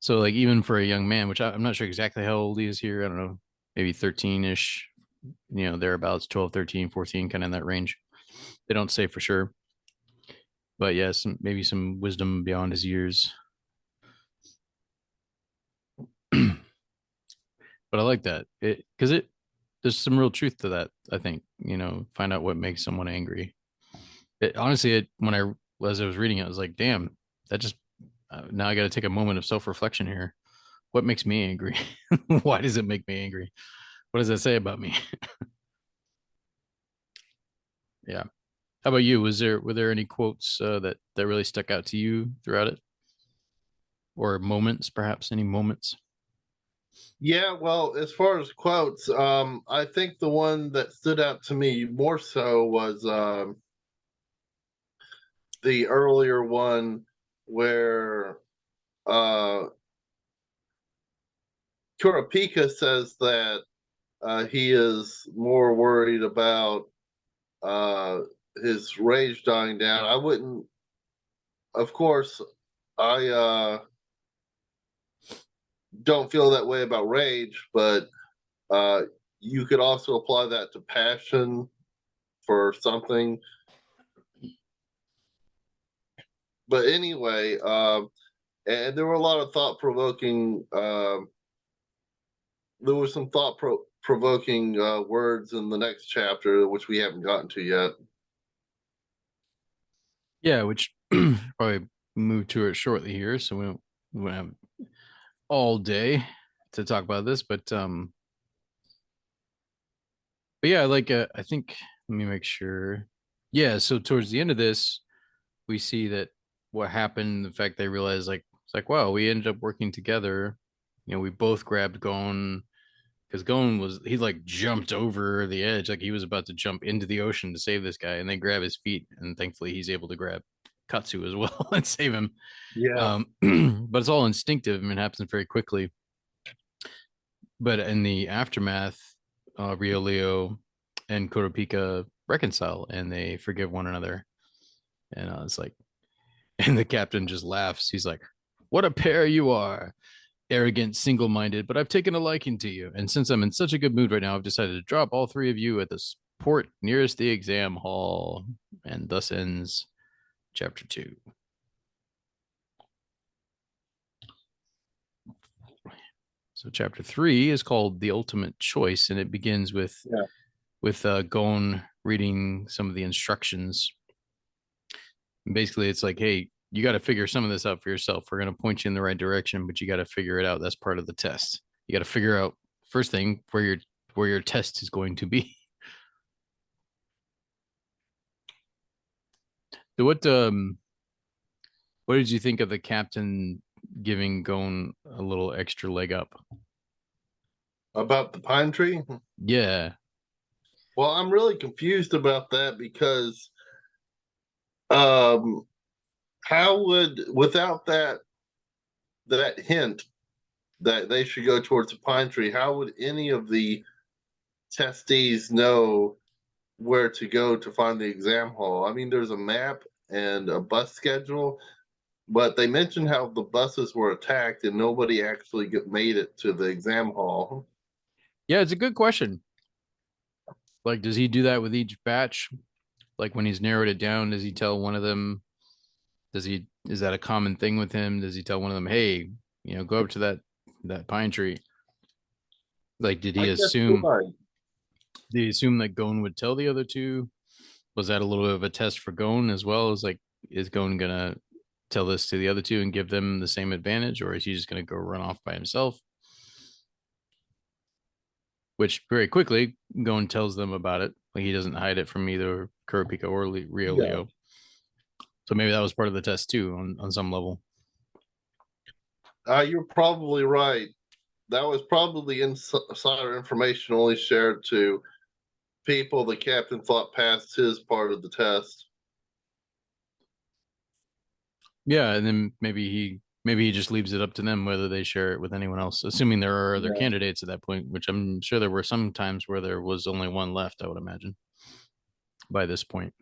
So, like, even for a young man, which I'm not sure exactly how old he is here, I don't know, maybe 13 ish, thereabouts, 12, 13, 14, kind of in that range. They don't say for sure. But yes, maybe some wisdom beyond his years. But I like that because there's some real truth to that. I think find out what makes someone angry. Honestly, as I was reading it, I was like, damn, that just now I got to take a moment of self reflection here. What makes me angry? Why does it make me angry? What does that say about me? Yeah. How about you? Were there any quotes that really stuck out to you throughout it, or moments, perhaps any moments? Yeah, well, as far as quotes, I think the one that stood out to me more so was the earlier one where Kurapika says that he is more worried about uh, his rage dying down. I wouldn't, of course, I don't feel that way about rage, but uh, you could also apply that to passion for something. But anyway, and there were a lot of thought provoking. There were some provoking words in the next chapter, which we haven't gotten to yet. Yeah, which probably move to it shortly here, so we won't have all day to talk about this, but yeah, like I think let me make sure. Yeah, so towards the end of this, we see that what happened, the fact they realized like it's like, wow, we ended up working together. You know, we both grabbed Gon because Gon was he like jumped over the edge, like he was about to jump into the ocean to save this guy, and they grab his feet, and thankfully he's able to grab Katsu as well and save him. Yeah. But it's all instinctive and it happens very quickly. But in the aftermath, Rio Leo and Kurapika reconcile and they forgive one another. And it's like, and the captain just laughs. He's like, "What a pair you are, arrogant, single minded, but I've taken a liking to you. And since I'm in such a good mood right now, I've decided to drop all three of you at the port nearest the exam hall." And thus ends chapter 2. So chapter 3 is called The Ultimate Choice, and it begins with Gon reading some of the instructions. And basically, it's like, hey, you got to figure some of this out for yourself. We're going to point you in the right direction, but you got to figure it out. That's part of the test. You got to figure out first thing where your test is going to be. So what did you think of the captain giving Gon a little extra leg up? About the pine tree? Yeah. Well, I'm really confused about that because um, how would, without that hint that they should go towards the pine tree, how would any of the testees know where to go to find the exam hall? I mean, there's a map and a bus schedule, but they mentioned how the buses were attacked and nobody actually made it to the exam hall. Yeah, it's a good question. Like, does he do that with each batch? Like when he's narrowed it down, does he tell one of them? Is that a common thing with him? Does he tell one of them, hey, go up to that pine tree? Like, I guess you're right. did he assume that Gon would tell the other two? Was that a little bit of a test for Gon as well? As like, is Gon gonna tell this to the other two and give them the same advantage, or is he just gonna go run off by himself? Which very quickly Gon tells them about it. Like he doesn't hide it from either Kurapika or Rio Yeah. Leo. So maybe that was part of the test too, on some level. You're probably right. That was probably insider information only shared to people the captain thought passed his part of the test. Yeah, and then maybe he just leaves it up to them whether they share it with anyone else, assuming there are other Yeah. candidates at that point, which I'm sure there were some times where there was only one left, I would imagine, by this point.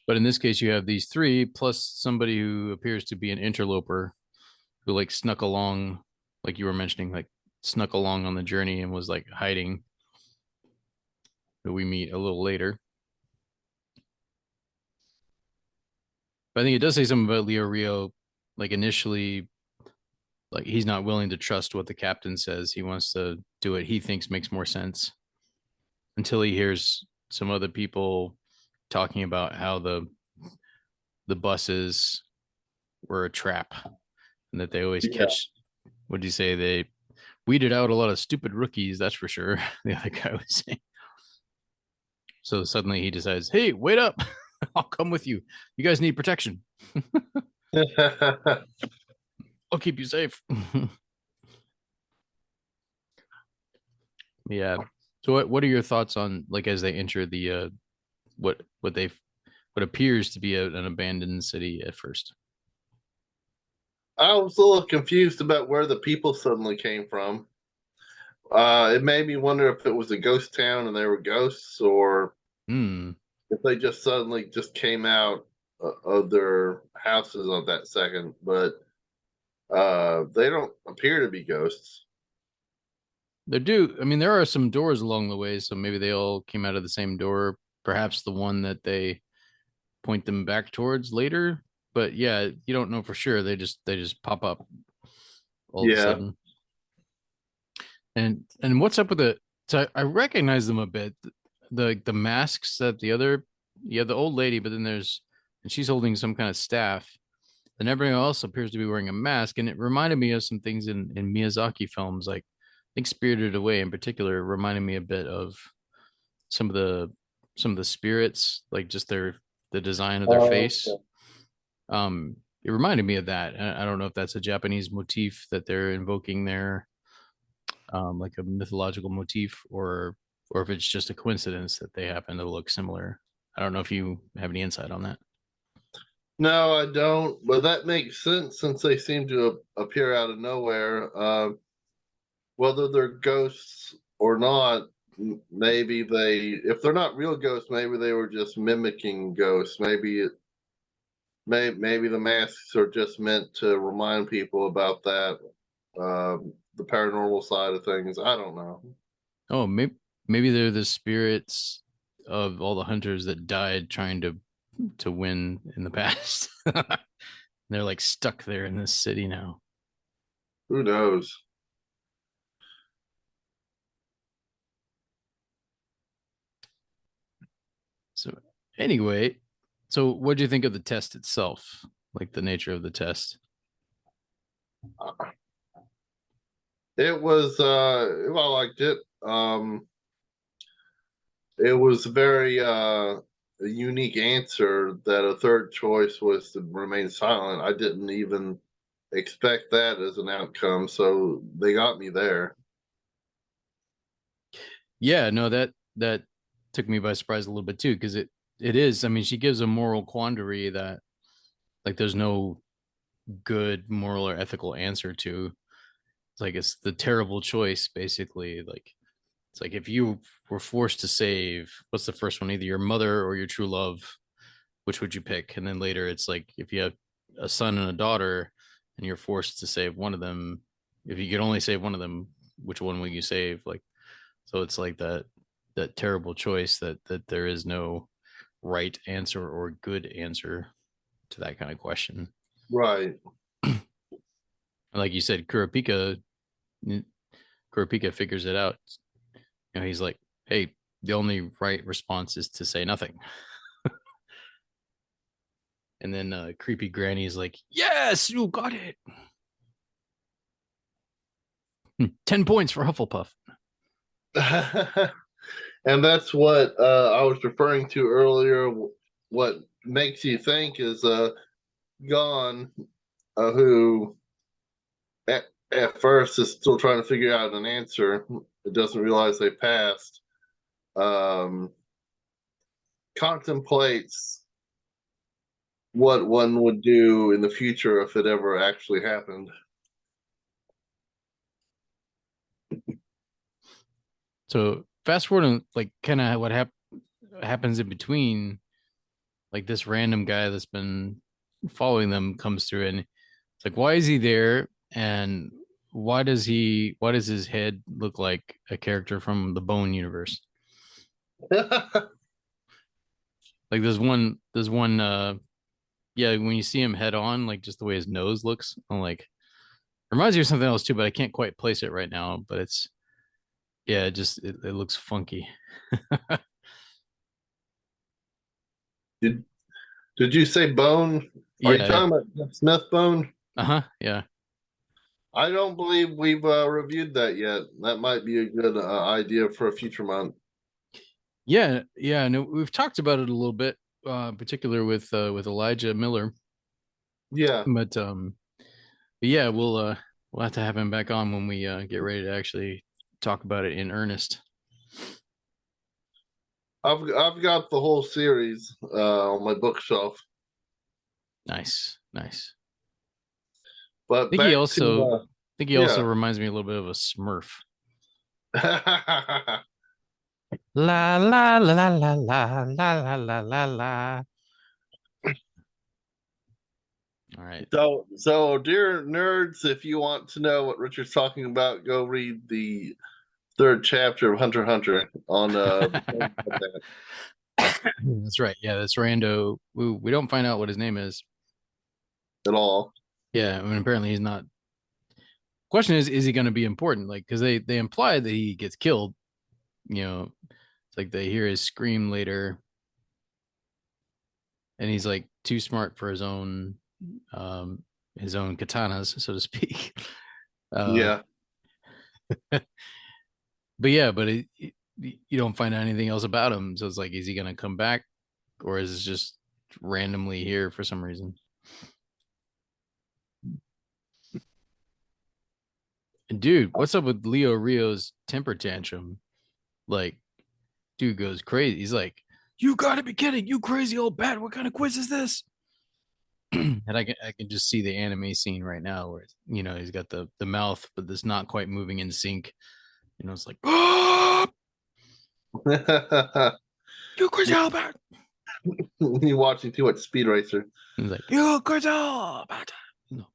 But in this case, you have these three plus somebody who appears to be an interloper who like snuck along, like you were mentioning, like snuck along on the journey and was like hiding, who we meet a little later. But I think it does say something about Leo Rio, like initially, like he's not willing to trust what the captain says. He wants to do what he thinks makes more sense until he hears some other people talking about how the buses were a trap and that they always Yeah. catch. What did you say? They weeded out a lot of stupid rookies, that's for sure. The other guy was saying. So suddenly he decides, hey, wait up. I'll come with you. You guys need protection. I'll keep you safe. Yeah. So what are your thoughts on like as they enter the what they what appears to be an abandoned city at first. I was a little confused about where the people suddenly came from. It made me wonder if it was a ghost town and they were ghosts, or Hmm. if they just suddenly just came out of their houses on that second. But they don't appear to be ghosts. I mean, there are some doors along the way, so maybe they all came out of the same door. Perhaps the one that they point them back towards later. But yeah, you don't know for sure. They just pop up all of a Yeah. sudden. And what's up with it? So I recognize them a bit. The masks that the old lady, but then and she's holding some kind of staff. And everyone else appears to be wearing a mask, and it reminded me of some things in Miyazaki films, like I think Spirited Away in particular reminded me a bit of some of the some of the spirits, like just the design of their face. Okay. It reminded me of that. I don't know if that's a Japanese motif that they're invoking there, like a mythological motif, or if it's just a coincidence that they happen to look similar. I don't know if you have any insight on that. No, I don't. But that makes sense since they seem to appear out of nowhere. Whether they're ghosts or not, maybe if they're not real ghosts, maybe they were just mimicking ghosts. Maybe the masks are just meant to remind people about that, the paranormal side of things. I don't know. Oh, maybe they're the spirits of all the hunters that died trying to win in the past. They're like stuck there in this city now. Who knows? So anyway, so what do you think of the test itself? Like the nature of the test? It was well, I liked it. It was very a unique answer that a third choice was to remain silent. I didn't even expect that as an outcome, so they got me there. Yeah, no, that took me by surprise a little bit too, because it is. I mean, she gives a moral quandary that like there's no good moral or ethical answer to. It's like it's the terrible choice, basically. Like it's like if you were forced to save, what's the first one? Either your mother or your true love. Which would you pick? And then later, it's like if you have a son and a daughter, and you're forced to save one of them. If you could only save one of them, which one will you save? Like, so it's like that terrible choice that there is no right answer or good answer to that kind of question. Right. Like you said, Kurapika figures it out. You know, he's like, hey, the only right response is to say nothing. And then creepy granny is like, yes, you got it. 10 points for Hufflepuff. And that's what I was referring to earlier. What makes you think is Gon, who at first is still trying to figure out an answer. It doesn't realize they passed. Um, Contemplates what one would do in the future if it ever actually happened. So fast forward, like kind of what happens in between. Like this random guy that's been following them comes through, and it's like, why is he there? And why does his head look like a character from the Bone universe? Like there's one yeah, when you see him head on, like just the way his nose looks, I'm like, reminds you of something else too, but I can't quite place it right now. But it's yeah, it looks funky. did Did you say Bone? Are you Yeah. talking about Smith Bone? Uh-huh. Yeah. I don't believe we've reviewed that yet. That might be a good idea for a future month. Yeah, yeah, no, we've talked about it a little bit, particular with Elijah Miller, Yeah. but yeah, we'll have to have him back on when we get ready to actually talk about it in earnest. I've got the whole series on my bookshelf. Nice. But I think he back also to also reminds me a little bit of a Smurf. yeah. La la la la la la la la la la. All right. So, dear nerds, if you want to know what Richard's talking about, go read the third chapter of Hunter x Hunter on That's right. Yeah, that's Rando. We don't find out what his name is. at all. Yeah, I mean apparently he's not. Question is he going to be important? Like because they imply that he gets killed. You know, it's like they hear his scream later, and he's like too smart for his own katanas, so to speak. Uh, Yeah. but yeah, you don't find out anything else about him. So it's like, is he going to come back, or is it just randomly here for some reason? And dude, what's up with Leo Rio's temper tantrum? Like, dude goes crazy. He's like, "You gotta be kidding! You crazy old bat! What kind of quiz is this?" And I can just see the anime scene right now where he's got the mouth, but it's not quite moving in sync. It's like, "Oh, you crazy old bat!" You're watching too much Speed Racer. And he's like, "You crazy old bat!" No.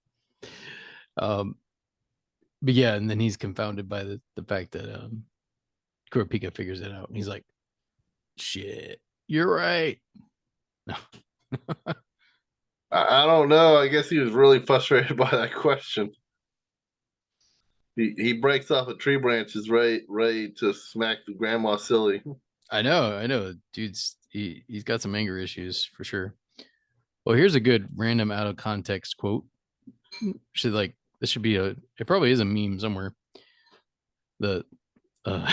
But yeah, and then he's confounded by the fact that Kurapika figures it out, and he's like, "Shit, you're right." No. I don't know. I guess he was really frustrated by that question. He breaks off a tree branch, is ready to smack the grandma silly. I know, dude's he's got some anger issues for sure. Well, here's a good random out of context quote. This should be it probably is a meme somewhere. The uh,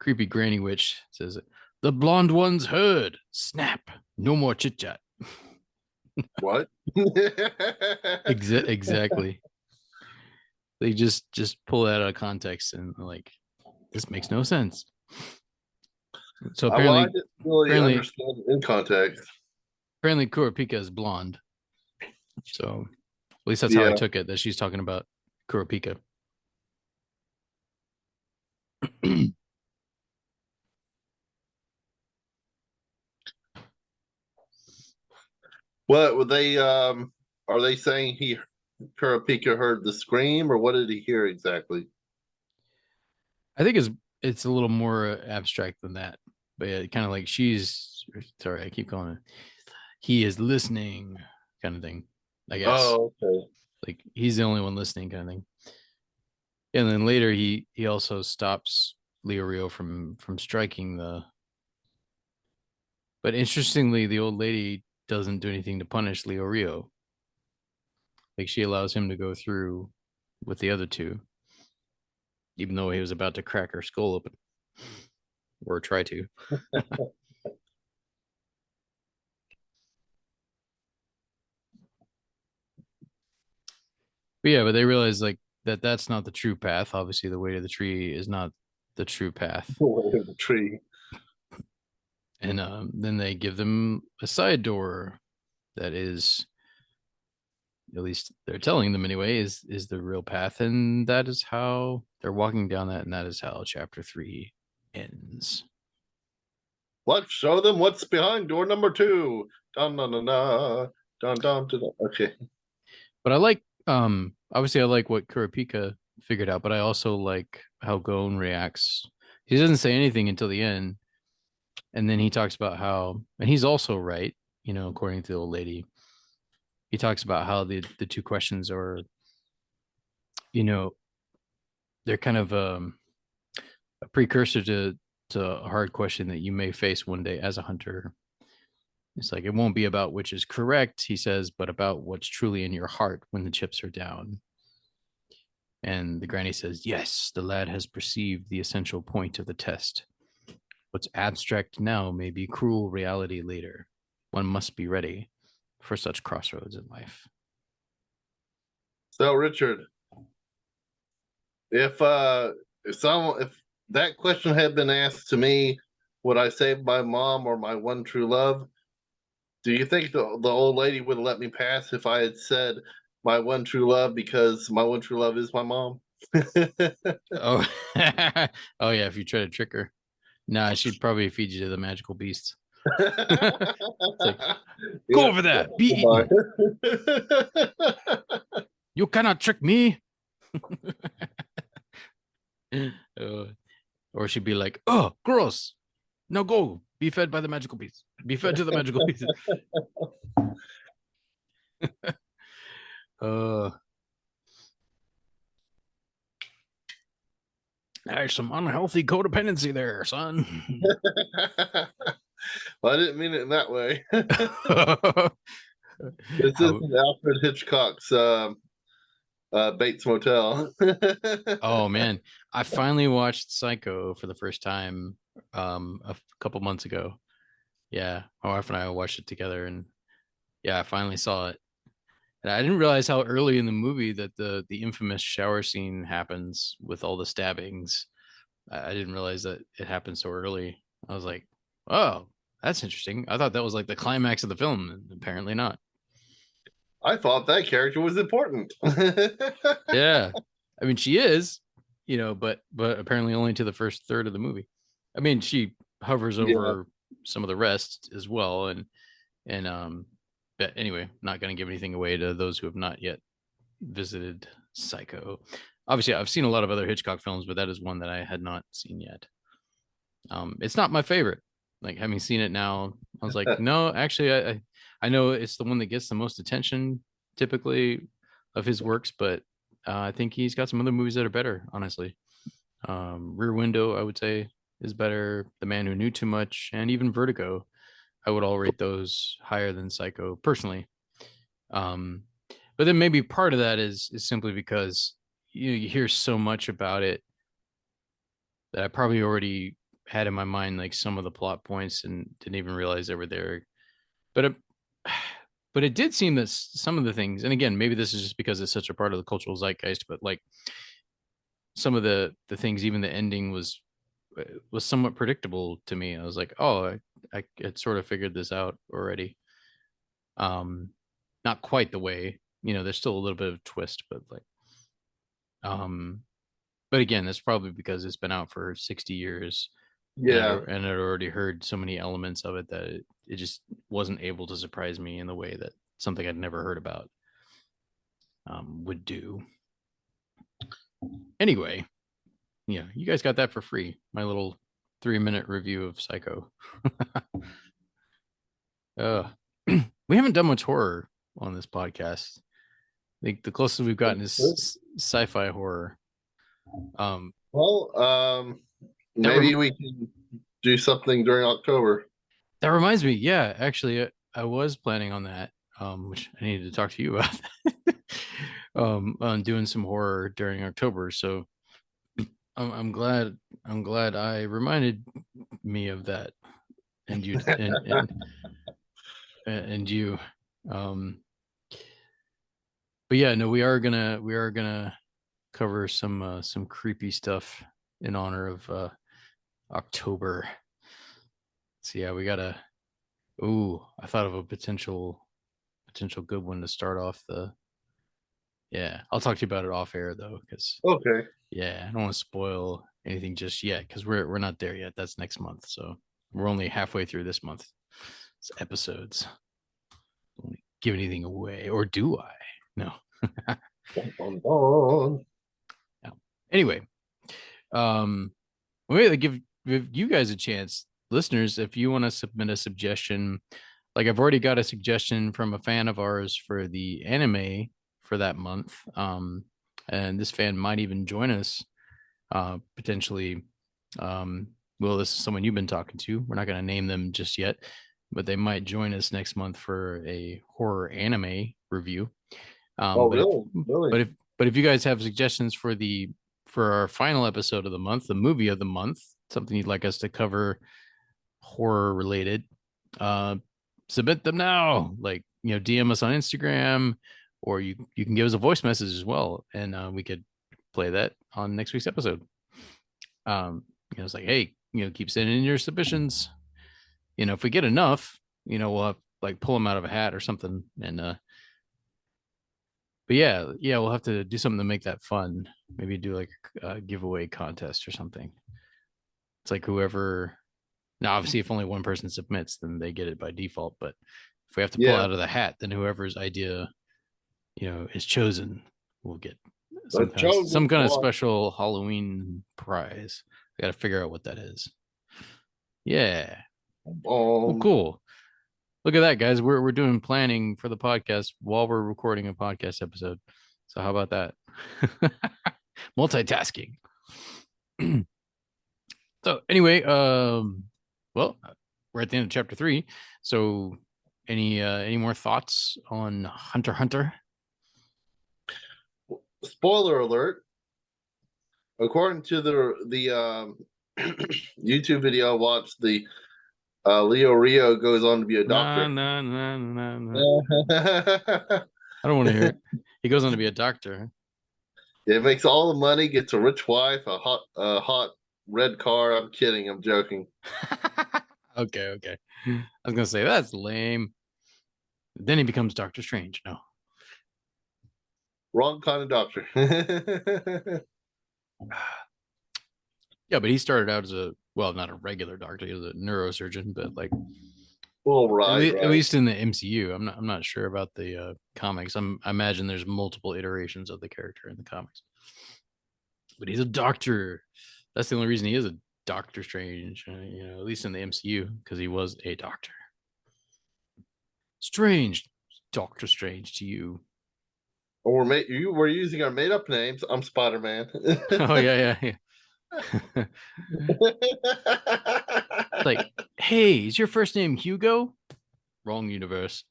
creepy granny witch says, "The blonde one's heard. Snap. No more chit chat." What? Exactly. They just pull that out of context and like, this makes no sense. So Well, I apparently, didn't really understand it in context. apparently Kurapika is blonde. So at least that's how I Yeah. took it, that she's talking about Kurapika. What were they? Are they saying Kurapika heard the scream, or what did he hear exactly? I think it's a little more abstract than that, but yeah, kind of like she's sorry, I keep calling it. He is listening, kind of thing. I guess Oh, okay. like he's the only one listening, kind of thing. And then later he also stops Leo Rio from striking the. But interestingly, the old lady doesn't do anything to punish Leo Rio. Like she allows him to go through with the other two, even though he was about to crack her skull open or try to. But yeah, but they realize like that's not the true path. Obviously, the way to the tree is not the true path. The tree. And then they give them a side door that is, at least they're telling them anyway, is the real path, and that is how they're walking down that, and that is how chapter 3 ends. Let's show them what's behind door number 2. Dun dun dun dun dun dun dun. Okay. But I like obviously I like what Kurapika figured out, but I also like how Gon reacts. He doesn't say anything until the end, and then he talks about how, and he's also right, according to the old lady. He talks about how the two questions are, they're kind of a precursor to a hard question that you may face one day as a hunter. It's like it won't be about which is correct, he says, but about what's truly in your heart when the chips are down. And the granny says, "Yes, the lad has perceived the essential point of the test. What's abstract now may be cruel reality later. One must be ready for such crossroads in life." So, Richard, if that question had been asked to me would I save my mom or my one true love? Do you think the old lady would have let me pass if I had said my one true love because my one true love is my mom? Oh, oh yeah. If you try to trick her, nah, she'd probably feed you to the magical beasts. It's like, go Yeah. over there, be eaten. You cannot trick me. Uh, or she'd be like, oh, gross. Now go. Be fed by the magical beasts. Be fed to the magical beasts. Uh, there's some unhealthy codependency there, son. Well, I didn't mean it in that way. This How, isn't Alfred Hitchcock's Bates Motel. oh man, I finally watched Psycho for the first time a couple months ago. Yeah, my wife and I watched it together, and yeah, I finally saw it. And I didn't realize how early in the movie that the infamous shower scene happens with all the stabbings. I didn't realize that it happened so early. I was like, oh, that's interesting. I thought that was like the climax of the film, and apparently not. I thought that character was important. Yeah, I mean she is, but apparently only to the first third of the movie. I mean she hovers Yeah. over some of the rest as well, and but anyway, not going to give anything away to those who have not yet visited Psycho. Obviously, I've seen a lot of other Hitchcock films, but that is one that I had not seen yet. It's not my favorite. Like having seen it now, I was like, no, actually, I know it's the one that gets the most attention typically of his works, but I think he's got some other movies that are better. Honestly, Rear Window, I would say, is better. The Man Who Knew Too Much, and even Vertigo, I would all rate those higher than Psycho personally. Um, but then maybe part of that is simply because you hear so much about it that I probably already had in my mind like some of the plot points and didn't even realize they were there. But it, but it did seem that some of the things, and again, maybe this is just because it's such a part of the cultural zeitgeist, but like some of the things, even the ending was somewhat predictable to me. I was like, oh, I had sort of figured this out already. Um, not quite the way, there's still a little bit of a twist, but like, um, but again, that's probably because it's been out for 60 years Yeah. and I'd already heard so many elements of it that it just wasn't able to surprise me in the way that something I'd never heard about would do. Anyway, yeah, you guys got that for free. My little 3-minute review of Psycho. We haven't done much horror on this podcast. I think the closest we've gotten is sci-fi horror. Well, maybe we can do something during October. That reminds me, yeah, actually, I was planning on that, which I needed to talk to you about. On doing some horror during October, so I'm glad I reminded me of that, and you and you, but yeah, no, we are gonna cover some creepy stuff in honor of October. So yeah, we gotta. Ooh, I thought of a potential good one to start off the. Yeah, I'll talk to you about it off air though, because Okay. yeah, I don't want to spoil anything just yet because we're not there yet. That's next month, so we're only halfway through this month's episodes. Don't give anything away, or do I? No. Dun. No. Anyway, maybe give you guys a chance, listeners, if you want to submit a suggestion. Like I've already got a suggestion from a fan of ours for the anime for that month. And this fan might even join us potentially. Well, this is someone you've been talking to. We're not going to name them just yet, but they might join us next month for a horror anime review. Oh, But really? Really? but if you guys have suggestions for our final episode of the month, the movie of the month, something you'd like us to cover horror related, submit them now. Like, DM us on Instagram, or you can give us a voice message as well, and we could play that on next week's episode. It's like, hey, keep sending in your submissions. If we get enough, we'll have like pull them out of a hat or something. And but yeah, we'll have to do something to make that fun. Maybe do like a giveaway contest or something. It's like whoever. Now, obviously, if only one person submits, then they get it by default. But if we have to pull Yeah, out of the hat, then whoever's idea, is chosen will get the some chosen kind of one. special Halloween prize. I got to figure out what that is. Yeah. Well, cool. Look at that, guys. We're doing planning for the podcast while we're recording a podcast episode. So how about that? Multitasking. So anyway, well, we're at the end of chapter 3. So any more thoughts on Hunter x Hunter? Spoiler alert. According to the YouTube video I watched, the Leo Rio goes on to be a Nah, doctor. nah, nah, nah, nah. Yeah, I don't want to hear it. He goes on to be a doctor. it makes all the money, gets a rich wife, a hot red car. I'm kidding. I'm joking. Okay. I was gonna say that's lame. Then he becomes Doctor Strange. No. Wrong kind of doctor. Yeah, but he started out as not a regular doctor. He was a neurosurgeon, but like Well, at, right, at right. least in the MCU, I'm not sure about the comics. I imagine there's multiple iterations of the character in the comics, but he's a doctor. That's the only reason he is a Doctor Strange. At least in the MCU, because he was a doctor. Strange, Doctor Strange to you. Or we're using our made up names. I'm Spider Man. Oh yeah. Like, hey, is your first name Hugo? Wrong universe.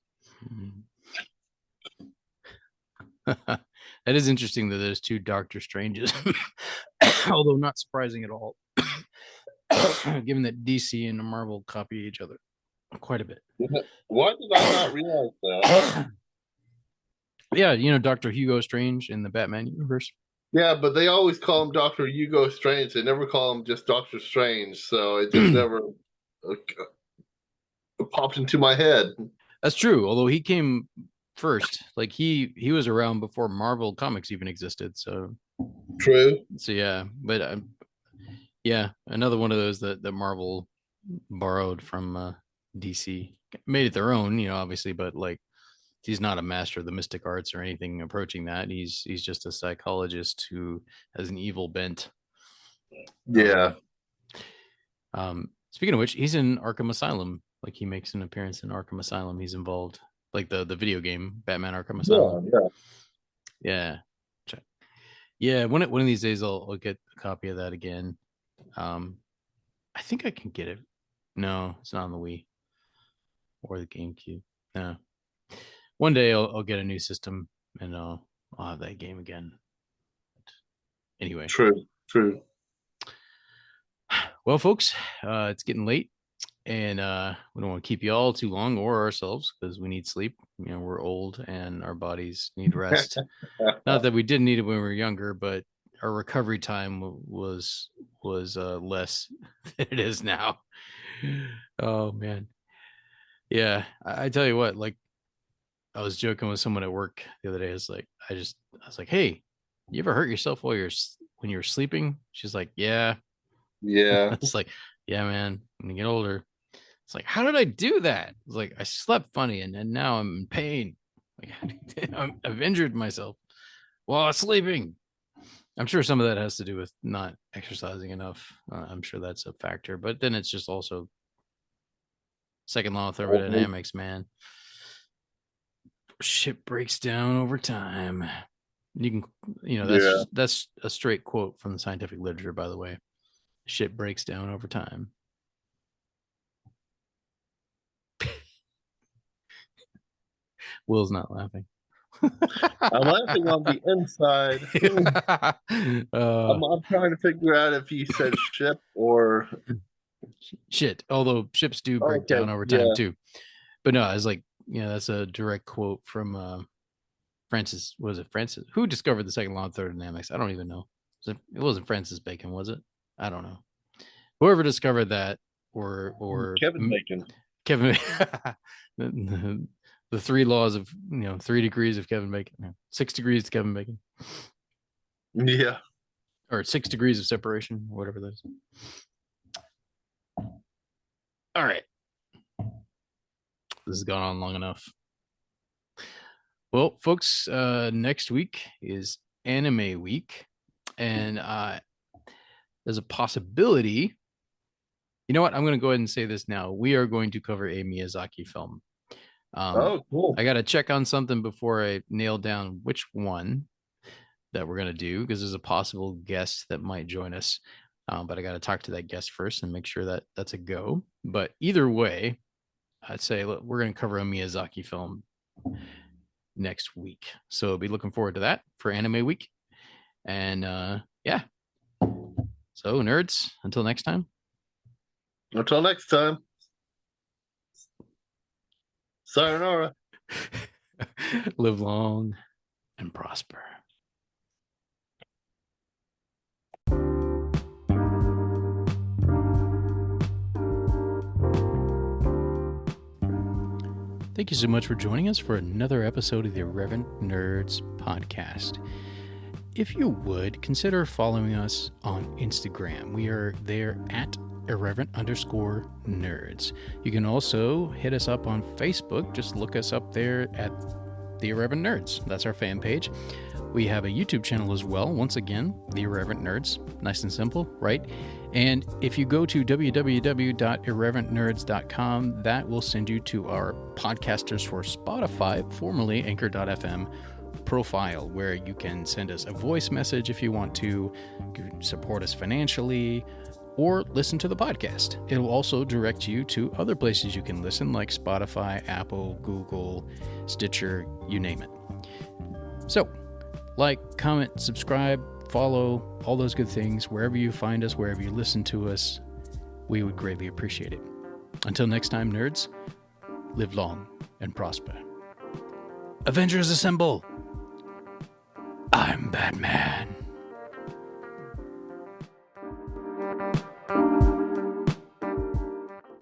That is interesting that there's 2 Doctor Stranges, although not surprising at all, given that DC and Marvel copy each other quite a bit. Why did I not realize that? Yeah, Doctor Hugo Strange in the Batman universe. Yeah, but they always call him Doctor Hugo Strange. They never call him just Doctor Strange. So it just never popped into my head. That's true, although he came first. Like he was around before Marvel Comics even existed. So True. yeah, but yeah, another one of those that Marvel borrowed from DC, made it their own, obviously, but like he's not a master of the mystic arts or anything approaching that. He's just a psychologist who has an evil bent. Yeah. Speaking of which, he's in Arkham Asylum. Like he makes an appearance in Arkham Asylum. He's involved, like the video game Batman Arkham Asylum. Yeah. Yeah. One of these days, I'll get a copy of that again. I think I can get it. No, it's not on the Wii or the GameCube. No. One day I'll get a new system and I'll have that game again. Anyway. True. Well, folks, it's getting late, and we don't want to keep you all too long or ourselves because we need sleep. We're old and our bodies need rest. Not that we didn't need it when we were younger, but our recovery time was less than it is now. Oh man, yeah. I tell you what, like I was joking with someone at work the other day. It's like I was like, hey, you ever hurt yourself when you're sleeping? She's like, yeah. Yeah. It's like, yeah, man, when you get older, it's like, how did I do that? It's like, I slept funny and now I'm in pain. Like, I've injured myself while sleeping. I'm sure some of that has to do with not exercising enough. I'm sure that's a factor, but then it's just also second law of thermodynamics, man. Shit breaks down over time. You can, that's a straight quote from the scientific literature, by the way. Shit breaks down over time. Will's not laughing. I'm laughing on the inside. I'm trying to figure out if he said ship or shit. Although ships do break down over time too. But no, it's like, that's a direct quote from Francis. Was it Francis? Who discovered the second law of thermodynamics? I don't even know. It wasn't Francis Bacon, was it? I don't know. whoever discovered that, or Kevin Bacon. Kevin, the 3 laws of 3 degrees of Kevin Bacon, 6 degrees to Kevin Bacon, Yeah. or 6 degrees of separation, whatever that is. All right, this has gone on long enough. Well, folks, next week is Anime Week, and there's a possibility. You know what? I'm going to go ahead and say this now. We are going to cover a Miyazaki film. Cool. I got to check on something before I nail down which one that we're going to do, because there's a possible guest that might join us. But I got to talk to that guest first and make sure that that's a go. But either way, I'd say look, we're going to cover a Miyazaki film next week. So I'll be looking forward to that for Anime Week. And yeah. So nerds, until next time. Until next time. Sayonara. Live long and prosper. Thank you so much for joining us for another episode of the Irreverent Nerds podcast. If you would, consider following us on Instagram. We are there at irreverent_nerds. You can also hit us up on Facebook. Just look us up there at the Irreverent Nerds. That's our fan page. We have a YouTube channel as well. Once again, the Irreverent Nerds. Nice and simple, right? And if you go to www.irreverentnerds.com, that will send you to our Podcasters for Spotify, formerly Anchor.fm profile, where you can send us a voice message if you want to, support us financially, or listen to the podcast. It will also direct you to other places you can listen, like Spotify, Apple, Google, Stitcher, you name it. So, like, comment, subscribe, follow, all those good things, wherever you find us, wherever you listen to us, we would greatly appreciate it. Until next time, nerds, live long and prosper. Avengers assemble! I'm Batman.